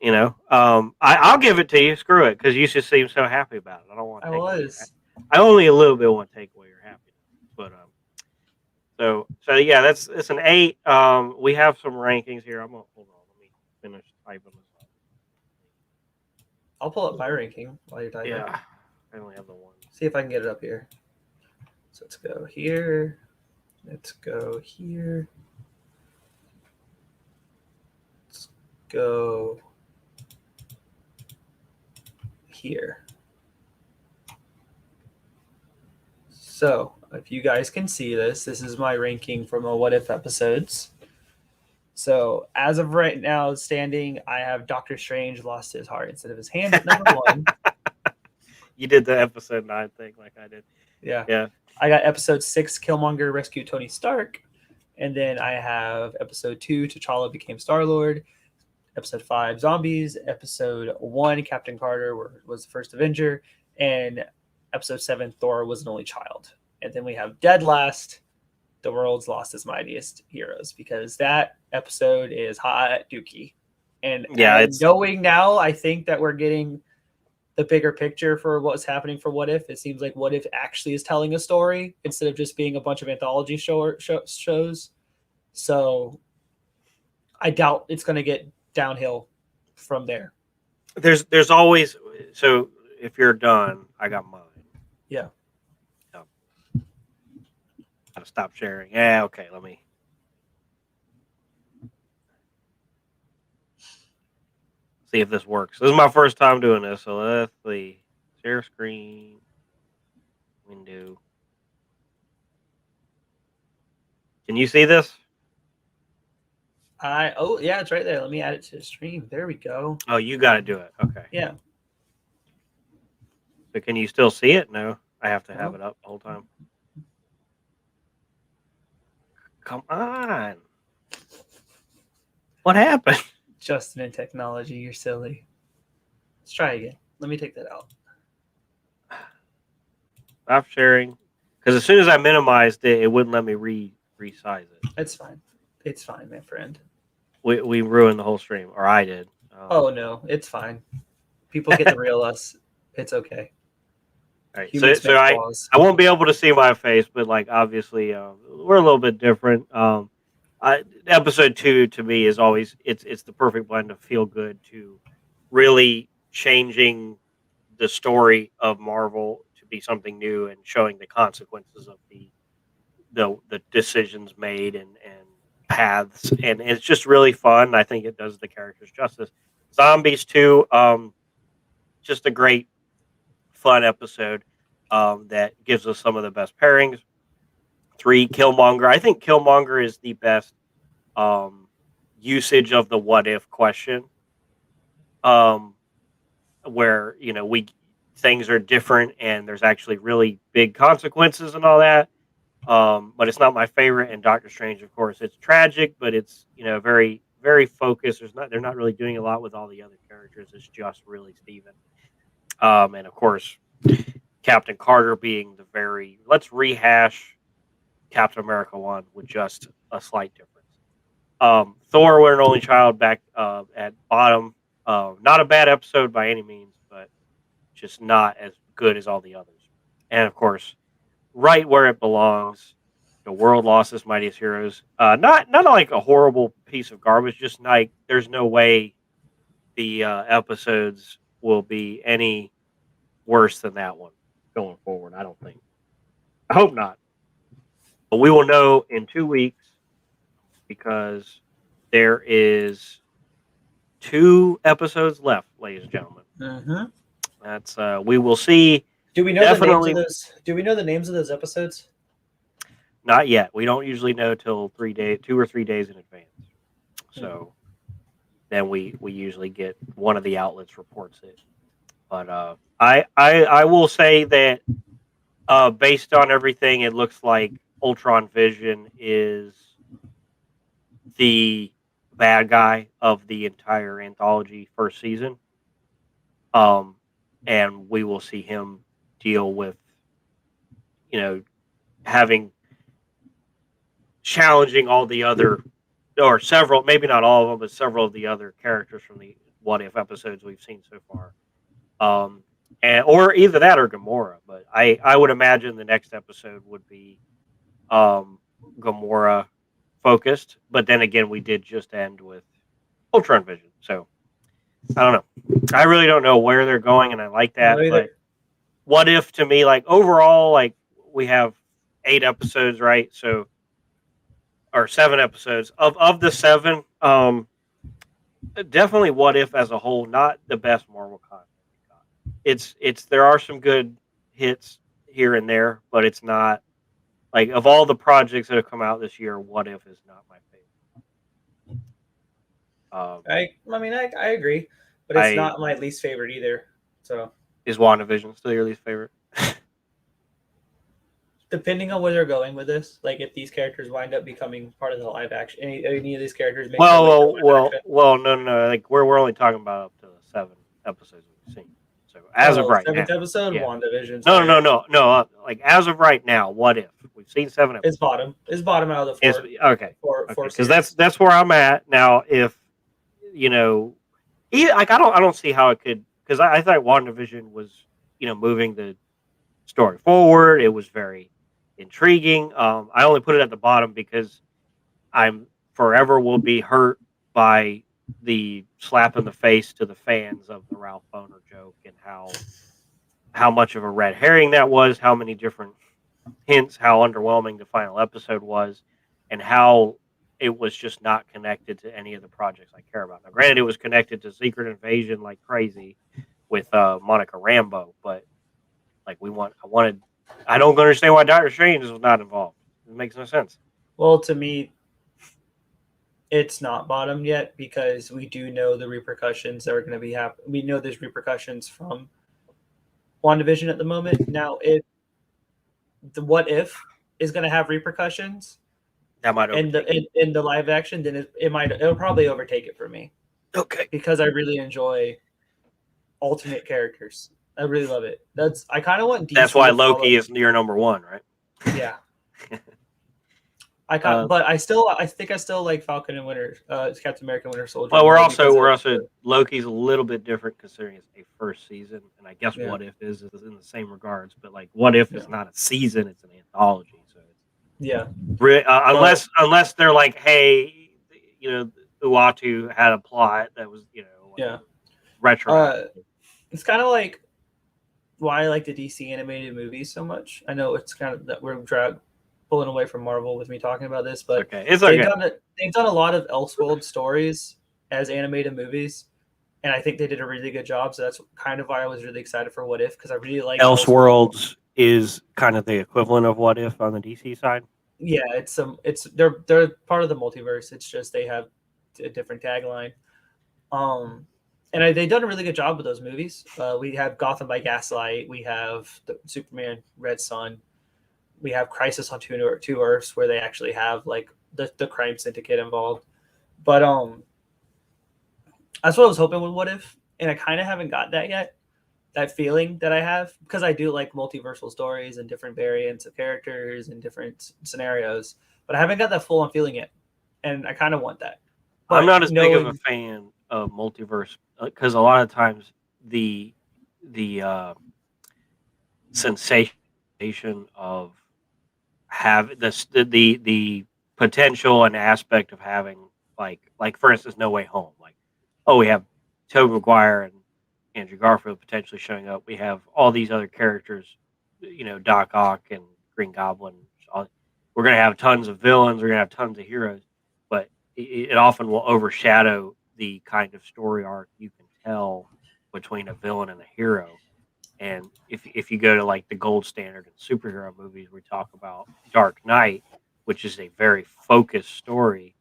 I'll give it to you. Screw it, because you just seem so happy about it. I don't want. I only a little bit want to take away your happiness, but so yeah, it's an 8. We have some rankings here. Hold on. Let me finish typing this up. I'll pull up my ranking while you're typing. Yeah, I only have the one. See if I can get it up here. So let's go here. Let's go here. Let's go here. So if you guys can see this is my ranking from the What If episodes. So as of right now, standing, I have Doctor Strange lost his heart instead of his hand at number 1. You did the episode 9 thing like I did. Yeah. I got episode 6, Killmonger rescued Tony Stark. And then I have episode 2, T'Challa became Star-Lord. Episode 5, Zombies. Episode 1, Captain Carter was the first Avenger. And episode 7, Thor was an only child. And then we have dead last, the world's lost his mightiest heroes, because that episode is hot dookie. And it's knowing now, I think that we're getting the bigger picture for what's happening for What If. It seems like What If actually is telling a story instead of just being a bunch of anthology shows. So I doubt it's going to get downhill from there. there's always, so if you're done, I got mine. Yeah. Gotta stop sharing. Yeah, okay, let me. See if this works. This is my first time doing this, so let's see. Share screen. Window. Can you see this? Yeah, it's right there. Let me add it to the stream. There we go. Oh, you got to do it. Okay. Yeah. So can you still see it? No, I have to have it up the whole time. Come on. What happened? Justin and technology, you're silly. Let's try again. Let me take that out. Stop sharing. Because as soon as I minimized it, it wouldn't let me resize it. It's fine. It's fine, my friend. We ruined the whole stream, or I did. Oh no, it's fine. People get the real us. It's okay. All right, so I won't be able to see my face, but like obviously we're a little bit different. Episode 2 to me is always it's the perfect blend of feel good to really changing the story of Marvel to be something new and showing the consequences of the decisions made and paths, and it's just really fun. I think it does the characters justice. Zombies 2, just a great fun episode that gives us some of the best pairings. 3, Killmonger. I think Killmonger is the best usage of the what if question, where things are different and there's actually really big consequences and all that. But it's not my favorite. And Doctor Strange, of course, it's tragic, but it's very very focused. They're not really doing a lot with all the other characters. It's just really Steven. And of course, Captain Carter being let's rehash Captain America 1 with just a slight difference. Thor, We're an Only Child, back at bottom. Not a bad episode by any means, but just not as good as all the others. And of course, right where it belongs, the world lost its mightiest heroes. Not like a horrible piece of garbage. Just like there's no way the episodes will be any worse than that one going forward. I don't think. I hope not. But we will know in 2 weeks because there is 2 episodes left, ladies and gentlemen. Mm-hmm. That's we will see. Do we know definitely the names of those? Do we know the names of those episodes? Not yet. We don't usually know till 2 or 3 days in advance. So then we usually get one of the outlets reports it. But I will say that based on everything, it looks like Ultron Vision is the bad guy of the entire anthology first season. And we will see him deal with, challenging all the other, or several, maybe not all of them, but several of the other characters from the What If episodes we've seen so far. Or either that or Gamora. But I would imagine the next episode would be Gamora focused. But then again, we did just end with Ultron Vision. So I don't know. I really don't know where they're going, and I like that. But What If, to me, like overall, like we have 8 episodes, right? So, or 7 episodes of the 7. Definitely What If as a whole, not the best Marvel content. It's there are some good hits here and there, but it's not like, of all the projects that have come out this year, What If is not my favorite. I agree, but it's not my least favorite either. So is WandaVision still your least favorite? Depending on where they're going with this, like if these characters wind up becoming part of the live action, any of these characters. No. Like we're only talking about up to the 7 episodes we've seen. So as of right now. Seventh episode, Yeah. WandaVision's No, right. no, no, no. Like as of right now, what if we've seen 7 episodes? It's bottom out of the It's, okay, four because series. that's where I'm at now. If you know, like I don't see how it could, because I thought WandaVision was moving the story forward. It was very intriguing. I only put it at the bottom because I'm forever will be hurt by the slap in the face to the fans of the Ralph Boner joke and how much of a red herring that was, how many different hints, how underwhelming the final episode was, and how it was just not connected to any of the projects I care about. Now, granted, it was connected to Secret Invasion like crazy with Monica Rambeau, but like I don't understand why Doctor Strange was not involved. It makes no sense. Well, to me, it's not bottom yet because we do know the repercussions that are going to be happening. We know there's repercussions from WandaVision at the moment. Now, if the what if is going to have repercussions That might overtake in the live action, then it'll probably overtake it for me. Okay. Because I really enjoy alternate characters. I really love it. I kind of want DC. That's why Loki is your number one, right? Yeah. But I think I still like Falcon and Captain America Winter Soldier. Well, we're also Loki's a little bit different considering it's a first season, and I guess What If is in the same regards. But like What If is not a season; it's an anthology. So unless they're like, hey, Uatu had a plot that was retro. It's kind of like why I like the DC animated movies so much. I know it's kind of that we're pulling away from Marvel with me talking about this, but it's okay. They've done a lot of Elseworld stories as animated movies, and I think they did a really good job. So that's kind of why I was really excited for What If, because I really like Elseworlds is kind of the equivalent of What If on the DC side. Yeah, they're part of the multiverse. It's just they have a different tagline. And they've done a really good job with those movies. We have Gotham by Gaslight. We have Superman Red Son. We have Crisis on Two Earths, where they actually have like the crime syndicate involved. But that's what I was hoping with What If, and I kind of haven't got that yet. That feeling that I have, because I do like multiversal stories and different variants of characters and different scenarios, but I haven't got that full on feeling yet, and I kind of want that. But I'm not as big of a fan of multiverse because a lot of times the sensation of the potential and aspect of having like for instance No Way Home, like we have Tobey Maguire and Andrew Garfield potentially showing up, we have all these other characters, Doc Ock and Green Goblin, we're going to have tons of villains, we're going to have tons of heroes, but it often will overshadow the kind of story arc you can tell between a villain and a hero. And if you go to like the gold standard in superhero movies, we talk about Dark Knight, which is a very focused story,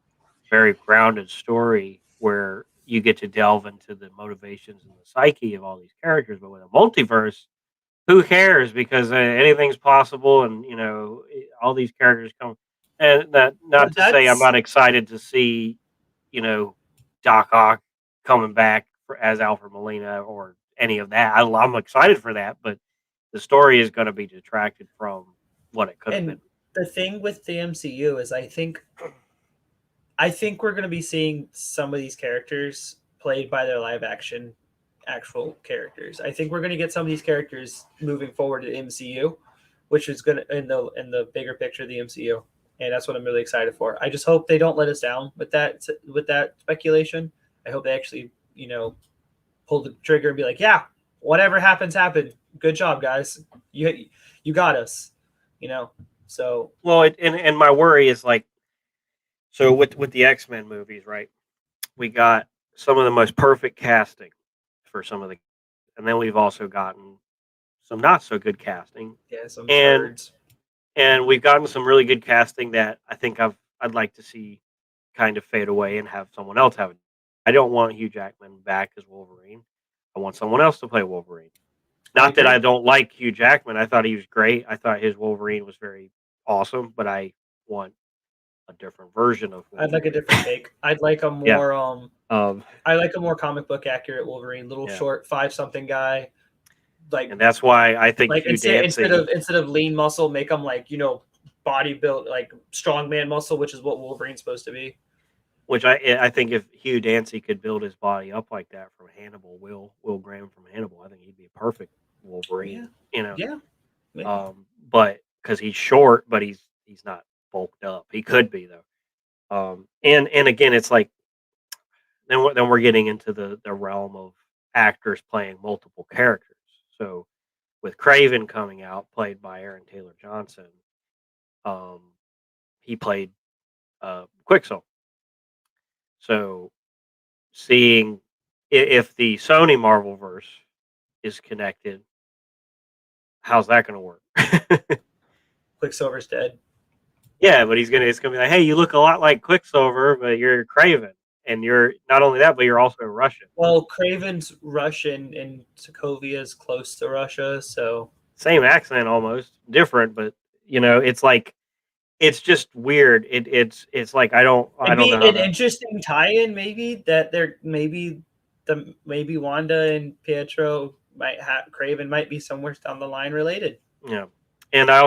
very grounded story where you get to delve into the motivations and the psyche of all these characters. But with a multiverse, who cares? Because anything's possible, and all these characters come. And not to say I'm not excited to see, Doc Ock coming back as Alfred Molina or any of that. I'm excited for that, but the story is going to be detracted from what it could have been. The thing with the MCU is I think we're going to be seeing some of these characters played by their live action actual characters. I think we're going to get some of these characters moving forward to the MCU, which is going to in the bigger picture of the MCU, and that's what I'm really excited for. I just hope they don't let us down with that speculation. I hope they actually pull the trigger and be like, yeah, whatever happens, happened. Good job, guys. You got us. So well, and my worry is like, so with the X-Men movies, right? We got some of the most perfect casting for some of the, and then we've also gotten some not so good casting. Yeah, some turds. And we've gotten some really good casting that I think I'd like to see kind of fade away and have someone else have it. I don't want Hugh Jackman back as Wolverine. I want someone else to play Wolverine. Not that I don't like Hugh Jackman. I thought he was great. I thought his Wolverine was very awesome, but I want a different version of Wolverine. I'd like a different take. I'd like a more I like a more comic book accurate Wolverine, short 5-something guy. like And that's why I think like Hugh instead Dancy, of lean muscle, make them like body built like strongman muscle, which is what Wolverine's supposed to be. which I think if Hugh Dancy could build his body up like that from Hannibal, Will Graham from Hannibal, I think he'd be a perfect Yeah, Wolverine. You know, yeah, maybe. But because he's short, but he's not bulked up. He could be though. And again, it's like then we're getting into the realm of actors playing multiple characters. So with Craven coming out, played by Aaron Taylor Johnson, um, he played Quicksilver. So seeing if the Sony Marvel verse is connected, how's that going to work? Quicksilver's dead. Yeah, but it's gonna be like, hey, you look a lot like Quicksilver, but you're Craven, and you're not only that, but you're also Russian. Well, Craven's Russian and Sokovia is close to Russia, so Same accent almost, different, but it's like it's just weird. It's like I it'd don't be know how an to. interesting tie-in. Maybe that they're maybe Wanda and Pietro might have Craven might be somewhere down the line related. Yeah, and I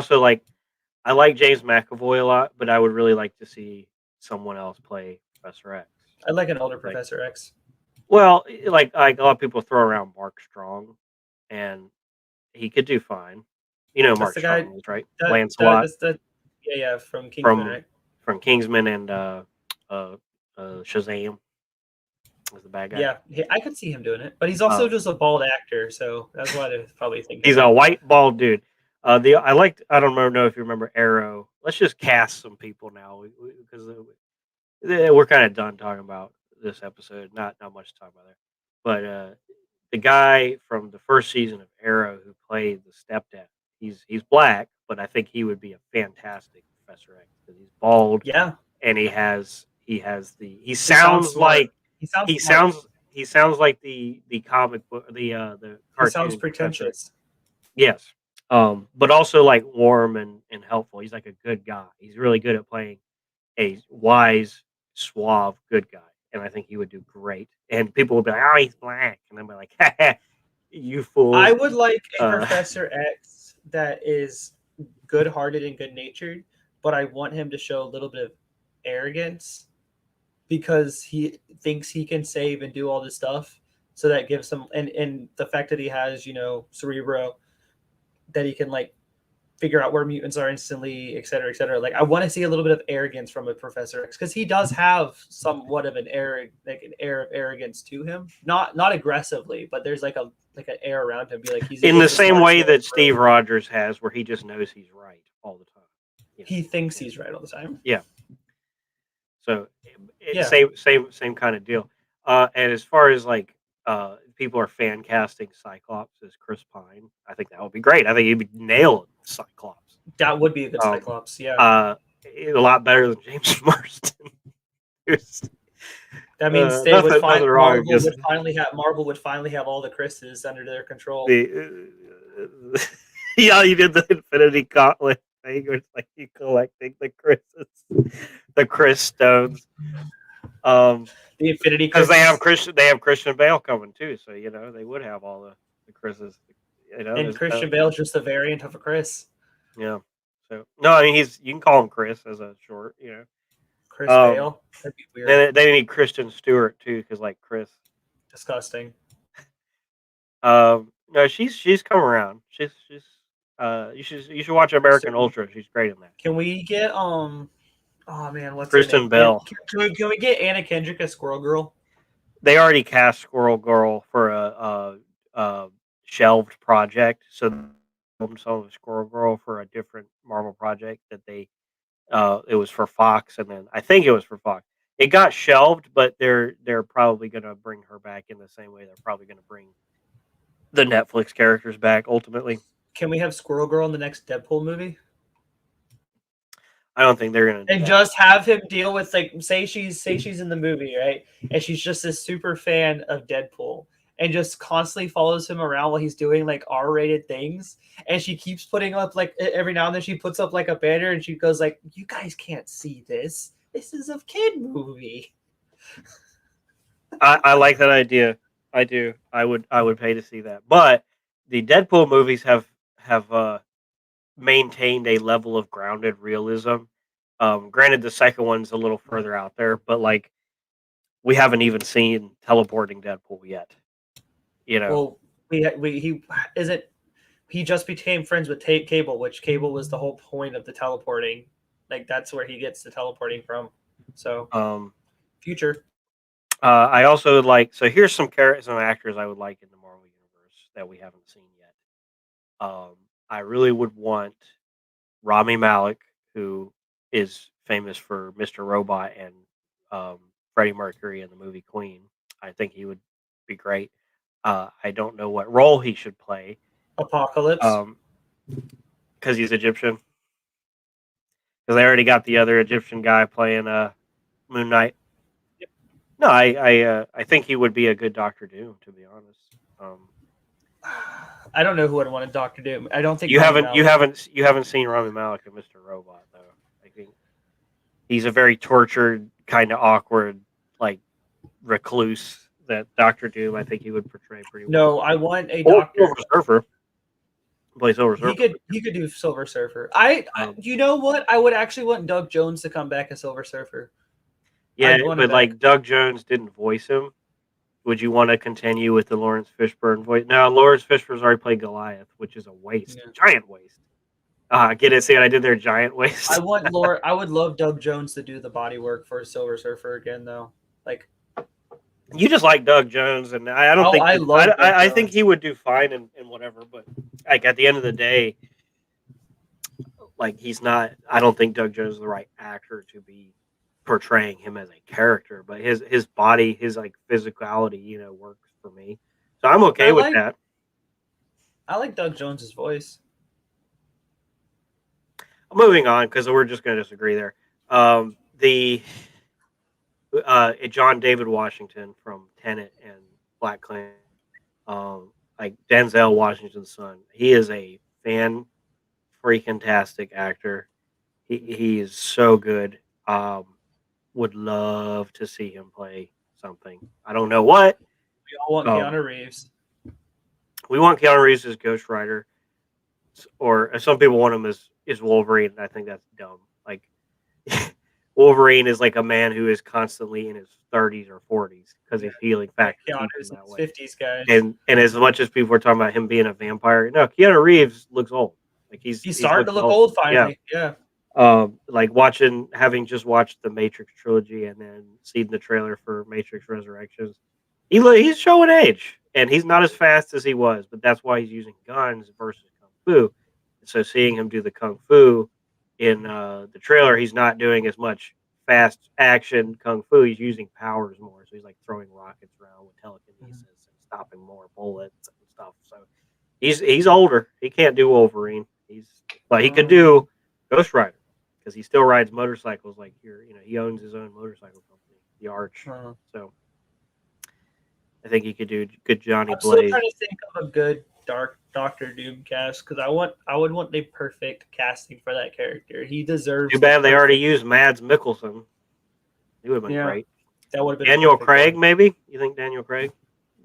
like James McAvoy a lot, but I would really like to see someone else play Professor X. I'd like an older Like, Professor X. well, like a lot of people throw around Mark Strong, and he could do fine. You know who That's Mark the guy. Strong is, right? That Lancelot that's the yeah from Kingsman, from right? from Kingsman and Shazam was the bad guy. Yeah, I could see him doing it, but he's also Um, just a bald actor, so that's why they probably think he's him. a white bald dude. I don't know if you remember Arrow. Let's just cast some people now because we're kind of done talking about this episode. Not much to talk about there, but the guy from the first season of Arrow who played the stepdad, he's black, but I think he would be a fantastic Professor X because he's bald Yeah, and he he sounds sounds smart. like He sounds he smart. sounds he sounds like the comic book the He sounds cartoon Professor X. pretentious. Yes. But also like warm and helpful. He's like a good guy. He's really good at playing a wise, suave, good guy. And I think he would do great. And people would be like, "Oh, he's black," and I'd be like, "Ha, you I fools!" would like a Uh, Professor X that is good-hearted and good-natured, but I want him to show a little bit of arrogance because he thinks he can save and do all this stuff. So that gives him and the fact that he has Cerebro that he can like figure out where mutants are instantly, et cetera, et cetera. Like I want to see a little bit of arrogance from a Professor X because he does have somewhat of an air, like an air of arrogance to him. Not aggressively, but there's like an air around him. Be like in the he's the same smartest way man in that the room. Steve Rogers has, where he just knows he's right all the time. He thinks he's right all the time. Yeah. So Yeah, same kind of deal. And as far as like people are fan casting Cyclops as Chris Pine, I think that would be great. I think he'd nail Cyclops. that would be a good Um, Cyclops. Yeah, a lot better than James Marsden. that means Nothing wrong against Marvel would finally have all the Chris's under their control. the. Yeah, you did the Infinity Gauntlet thing, where it's like you collecting the Chris stones. The Infinity Because Chris's. they have Christian Bale coming too, so they would have all the Chris's. And Christian Bale's just a variant of a Chris. Yeah. So no, I mean you can call him Chris as a short. Chris Bale. That'd be weird. Then they need Kristen Stewart too, because like Chris. Disgusting. No, she's come around. She's you should watch American Ultra. She's great in that. Can we get oh man, what's Kristen her name? Bell. Can we get Anna Kendrick as Squirrel Girl? They already cast Squirrel Girl for a shelved project, so some of Squirrel Girl for a different Marvel project that it was for Fox, and then I think it was for Fox. It got shelved, but they're probably going to bring her back in the same way they're probably going to bring the Netflix characters back ultimately. Can we have Squirrel Girl in the next Deadpool movie? I don't think they're going to. And just have him deal with like say she's in the movie, right? And she's just a super fan of Deadpool and just constantly follows him around while he's doing like R-rated things. And she keeps putting up like every now and then she puts up like a banner and she goes like, "You guys can't see this. This is a kid movie." I like that idea. I do. I would pay to see that. But the Deadpool movies have maintained a level of grounded realism. Granted, the second one's a little further out there, but like we haven't even seen teleporting Deadpool yet. You know, Well, he isn't. He just became friends with Cable, which Cable was the whole point of the teleporting. Like that's where he gets the teleporting from. So um, future. I also would like. So here's some actors I would like in the Marvel universe that we haven't seen yet. Um, I really would want Rami Malek, who is famous for Mr. Robot and um, Freddie Mercury in the movie Queen. I think he would be great. I don't know what role he should play Apocalypse. because he's Egyptian. Because they already got the other Egyptian guy playing Moon Knight. No, I think he would be a good Doctor Doom, to be honest. I don't know who would want a Doctor Doom. I don't think You Rami haven't you haven't seen Rami Malek and Mr. Robot though. I think he's a very tortured, kind of awkward, like recluse that Doctor Doom. I think he would portray pretty well. No, I want a Or Doctor. Silver Surfer. Play Silver Surfer. He could do Silver Surfer. You know what? I would actually want Doug Jones to come back as Silver Surfer. Yeah, but like Doug Jones didn't voice him. Would you want to continue with the Lawrence Fishburne voice? No, Lawrence Fishburne's already played Goliath, which is a waste, giant waste. Get it? See what I did there? Giant waste. I would love Doug Jones to do the body work for Silver Surfer again, though. Like, you just like Doug Jones, and I don't think I think he would do fine in whatever. But like at the end of the day, like he's not. I don't think Doug Jones is the right actor to be portraying him as a character. But his body, his like physicality, works for me. So I'm okay with that. I like Doug Jones's voice. Moving on, because we're just going to disagree there. John David Washington from Tenet and Black Klansman, like Denzel Washington's son. He is a fan freaking tastic actor. He is so good. Would love to see him play something. I don't know what. We all want Keanu Reeves. We want Keanu Reeves as Ghost Rider, or some people want him as Wolverine. I think that's dumb. Like Wolverine is like a man who is constantly in his 30s or 40s because his healing factor keeps him that way. 50s guy. And as much as people are talking about him being a vampire, no, Keanu Reeves looks old. Like he's starting to look old finally. Yeah. Like having just watched the Matrix trilogy and then seen the trailer for Matrix Resurrections, he's showing age, and he's not as fast as he was, but that's why he's using guns versus kung fu. So seeing him do the kung fu in the trailer, he's not doing as much fast action kung fu. He's using powers more, so he's like throwing rockets around with telekinesis and stopping more bullets and stuff. So he's older. He can't do Wolverine. He could do Ghost Rider because he still rides motorcycles. Like he owns his own motorcycle company, the Arch. So I think he could do good Johnny Blaze. I'm still trying to think of a good Doctor Doom cast because I would want the perfect casting for that character. He deserves. Too bad they already used Mads Mikkelsen. He would have been great. That would have been Daniel Craig. Maybe you think Daniel Craig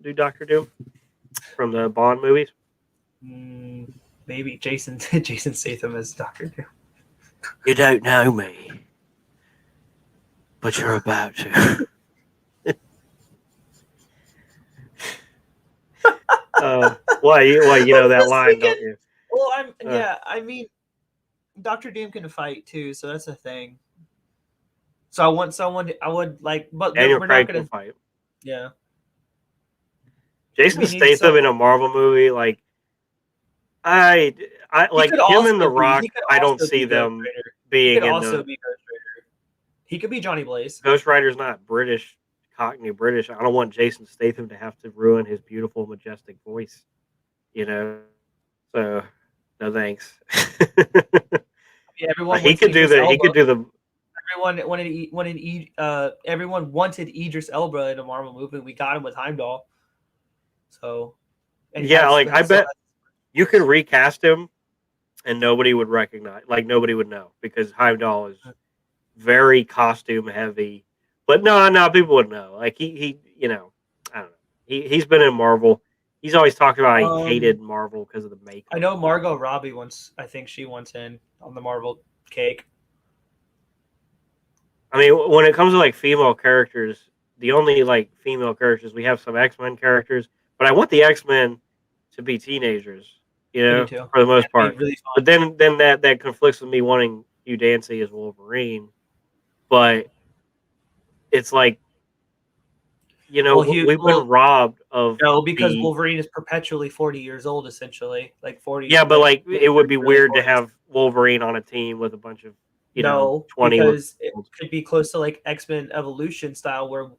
do Doctor Doom from the Bond movies? Maybe Jason Statham as Doctor Doom. You don't know me, but you're about to. Why you know that line, don't you? Well, I mean, Doctor Doom can fight too, so that's a thing. So I want someone I would like, but Daniel we're Craig not gonna can fight. Yeah. Jason Statham in a Marvel movie, like I like him and The Rock. I don't see them being in the. Be Ghost Rider. He could be Johnny Blaze. Ghost Rider's not British, Cockney British. I don't want Jason Statham to have to ruin his beautiful, majestic voice. So no thanks. Everyone he could do the. He could do the. Everyone wanted Idris Elba in a Marvel movie. We got him with Heimdall. So. I bet you could recast him, and nobody would recognize. Like nobody would know because Heimdall is very costume heavy. But no, people would know. Like he I don't know. He's been in Marvel. He's always talked about how he Um, hated Marvel because of the I makeup. know Margot Robbie once. I think she wants in on the Marvel cake. I mean, when it comes to like female characters, the only like female characters we have some X-Men characters, but I want the X-Men to be teenagers, I do too. for the most That'd be part. really But fun. then that conflicts with me wanting Hugh Dancy as Wolverine. But it's like Well, Hugh. we've been Well, robbed of no, because the Wolverine is perpetually 40 years old, essentially, like 40, yeah, but like like late it would 30s, be early weird to 40s. have Wolverine on a team with a bunch of No, 20 year because it olds. could be close to like X-Men Evolution style, where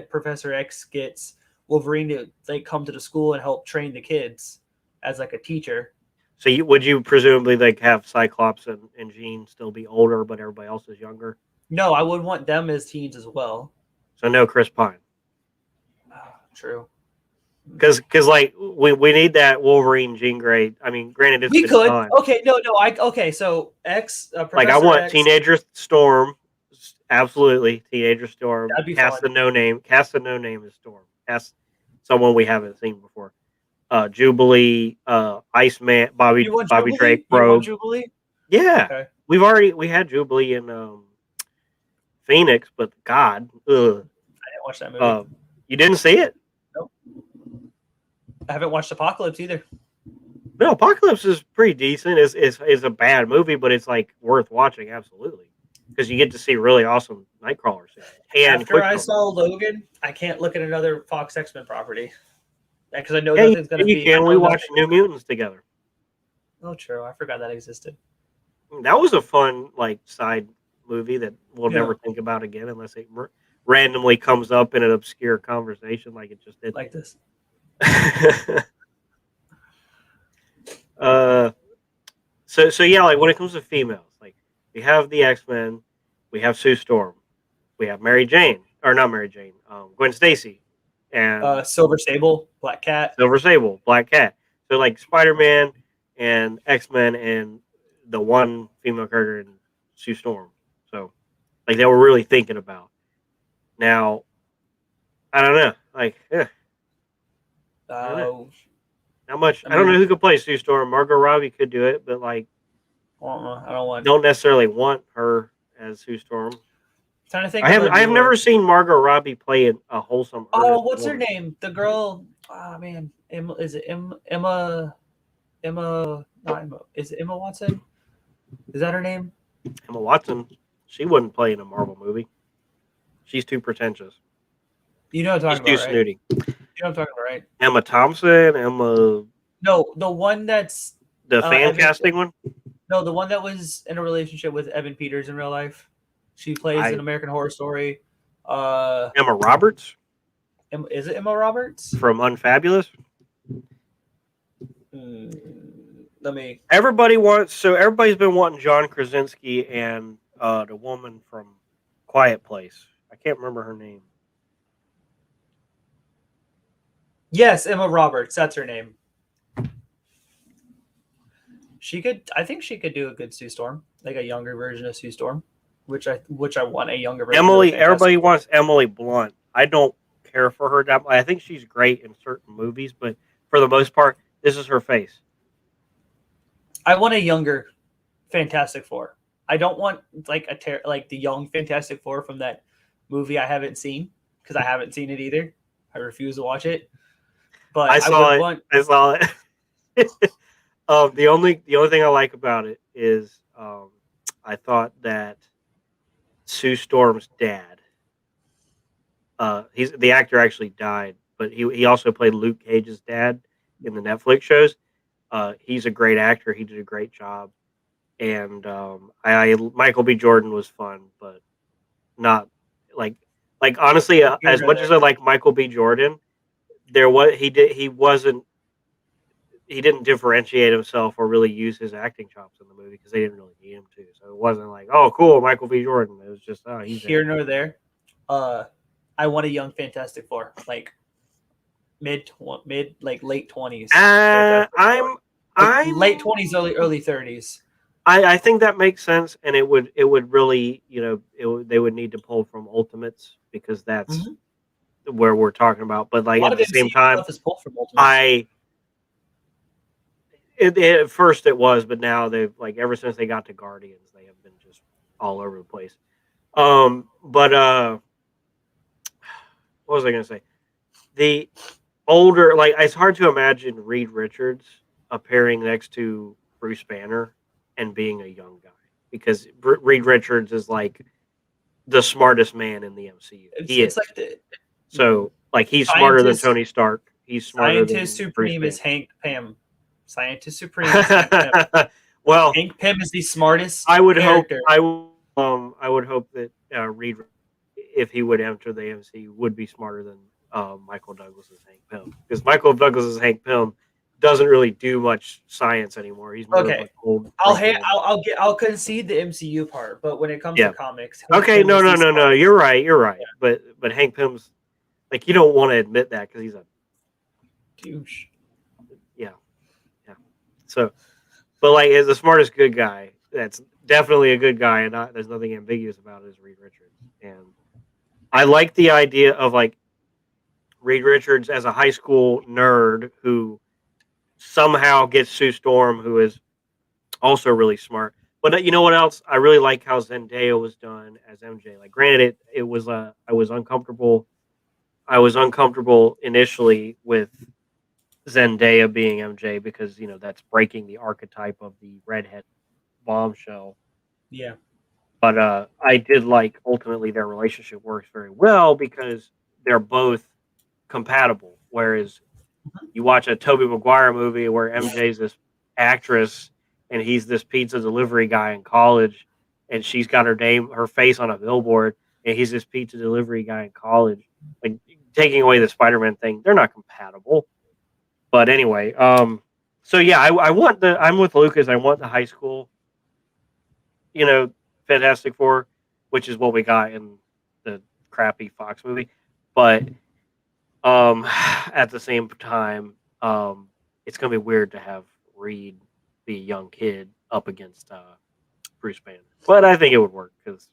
Professor X gets Wolverine to like come to the school and help train the kids as like a teacher. So would you presumably like have Cyclops and Jean still be older, but everybody else is younger? No, I would want them as teens as well. So no Chris Pine. True. Because like we need that Wolverine Jean Grey. I mean, granted it's We been could. done. Okay, no, no. Okay. So Like I Professor want X. Teenager Storm, absolutely Teenager Storm. That'd be Cast fun. a no name. Cast a no name as Storm. Cast someone we haven't seen before. Jubilee, Iceman, You want Bobby Jubilee? Drake, You want Probe. Jubilee? Yeah, Okay. we had Jubilee in Phoenix, but God, ugh. I didn't watch that movie. You didn't see it? Nope. I haven't watched Apocalypse either. No, Apocalypse is pretty decent. Is a bad movie, but it's like worth watching absolutely because you get to see really awesome Nightcrawler scenes and After I Quicksilver. saw Logan, I can't look at another Fox X-Men property because I know Yeah, nothing's gonna you be. I can. know We watched nothing. New Mutants together. Oh, true. I forgot that existed. That was a fun like side movie that we'll Yeah, never think about again unless it randomly comes up in an obscure conversation like it just did. like this. uh, so yeah, like when it comes to females, like we have the X-Men, we have Sue Storm, we have Mary Jane, or not Mary Jane, Gwen Stacy, and Silver Sable, Black Cat. Silver Sable, Black Cat. So like Spider-Man and X-Men and the one female character in Sue Storm. So like they were really thinking about. Now, I don't know. Like, I don't know. Uh, How much? I I don't know mean, who could play Sue Storm. Margot Robbie could do it, but like, I don't want. don't necessarily want her as Sue Storm. Trying to think of a I have newer. never seen Margot Robbie play a wholesome, Oh, earnest what's her woman. name? The girl. Oh man, Emma. Is it Emma? Emma? Not Emma. Is it Emma Watson? Is that her name? Emma Watson, she wouldn't play in a Marvel movie. She's too pretentious. You know what I'm She's talking too about, right? snooty. You know what I'm talking about, right? Emma Thompson, Emma, No, the one that's the fan Evan. casting one. No, the one that was in a relationship with Evan Peters in real life. She plays in I American Horror Story. Emma Roberts Is it Emma Roberts? from Unfabulous. Let me. Everybody's been wanting John Krasinski and the woman from Quiet Place. I can't remember her name. Yes, Emma Roberts. That's her name. She could. I think she could do a good Sue Storm, like a younger version of Sue Storm, which I want a younger version. Emily. Everybody wants Emily Blunt. I don't care for her that much. I think she's great in certain movies, but for the most part, this is her face. I want a younger Fantastic Four. I don't want like like the young Fantastic Four from that movie I haven't seen because I haven't seen it either. I refuse to watch it. But I saw it. want. I saw it. The only thing I like about it is I thought that Sue Storm's dad. He's the actor actually died, but he also played Luke Cage's dad in the Netflix shows. He's a great actor. He did a great job, and I Michael B. Jordan was fun, but not like honestly, as much as I like Michael B. Jordan, he didn't differentiate himself or really use his acting chops in the movie because they didn't really need him to. So it wasn't like, oh, cool, Michael B. Jordan. It was just, oh, he's here nor there. I want a young Fantastic Four, like mid like late 20s. I'm late 20s, early 30s. I think that makes sense, and it would really they would need to pull from Ultimates because that's where we're talking about. But A like lot at of the same MCU time, stuff is pulled from Ultimates. At first it was, but now they've like ever since they got to Guardians, they have been just all over the place. But what was I gonna say? The older, like it's hard to imagine Reed Richards appearing next to Bruce Banner and being a young guy because Reed Richards is like the smartest man in the MCU. It's He is. it's like the So like he's smarter than scientist Tony Stark. He's smarter scientist than Bruce supreme Banner. is Hank Pym. Scientist supreme is Hank Pym. Well, Hank Pym is the smartest I would hope character. I would hope that Reed, if he would enter the MCU, would be smarter than Michael Douglas's Hank Pym because Michael Douglas's Hank Pym doesn't really do much science anymore. He's more of Okay, like old. I'll concede the MCU part, but when it comes Yeah. to comics, Hank Okay. Pym No. is the No. No. No. smartest. You're right. You're right. But Hank Pym's like you don't want to admit that because he's a Douche. yeah. So, but like as the smartest good guy, that's definitely a good guy, and there's nothing ambiguous about it. Is Reed Richards, and I like the idea of like Reed Richards as a high school nerd who somehow gets Sue Storm, who is also really smart. But you know what else? I really like how Zendaya was done as MJ. Like, granted, it was I was uncomfortable. I was uncomfortable initially with Zendaya being MJ because that's breaking the archetype of the redhead bombshell. Yeah. But I did like ultimately their relationship works very well because they're both compatible. Whereas you watch a Tobey Maguire movie where MJ's this actress and he's this pizza delivery guy in college, and she's got her face on a billboard, and he's this pizza delivery guy in college. Like taking away the Spider-Man thing, they're not compatible. But anyway, so yeah, I'm with Lucas. I want the high school, Fantastic Four, which is what we got in the crappy Fox movie. But at the same time, it's gonna be weird to have Reed be a young kid up against Bruce Banner. But I think it would work because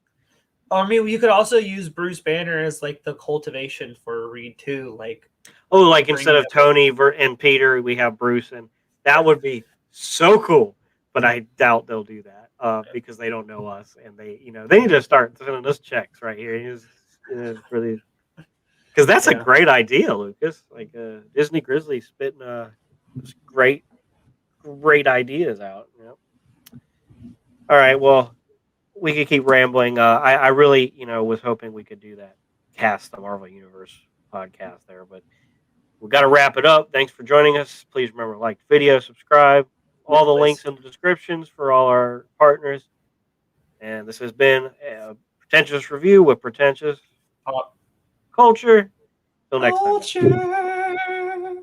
I mean, you could also use Bruce Banner as like the cultivation for Reed too. Like, like instead of Tony and Peter, we have Bruce, and that would be so cool. But I doubt they'll do that because they don't know us, and they need to start sending us checks right here. It's really because that's a great idea, Lucas. Like Disney Grizzly spitting great ideas out. All right, well, we could keep rambling. I really was hoping we could do that cast the Marvel Universe podcast there, but we got to wrap it up. Thanks for joining us. Please remember to like the video, subscribe. All the links in the descriptions for all our partners. And this has been a Pretentious review with Pretentious Culture. Till next time. Culture.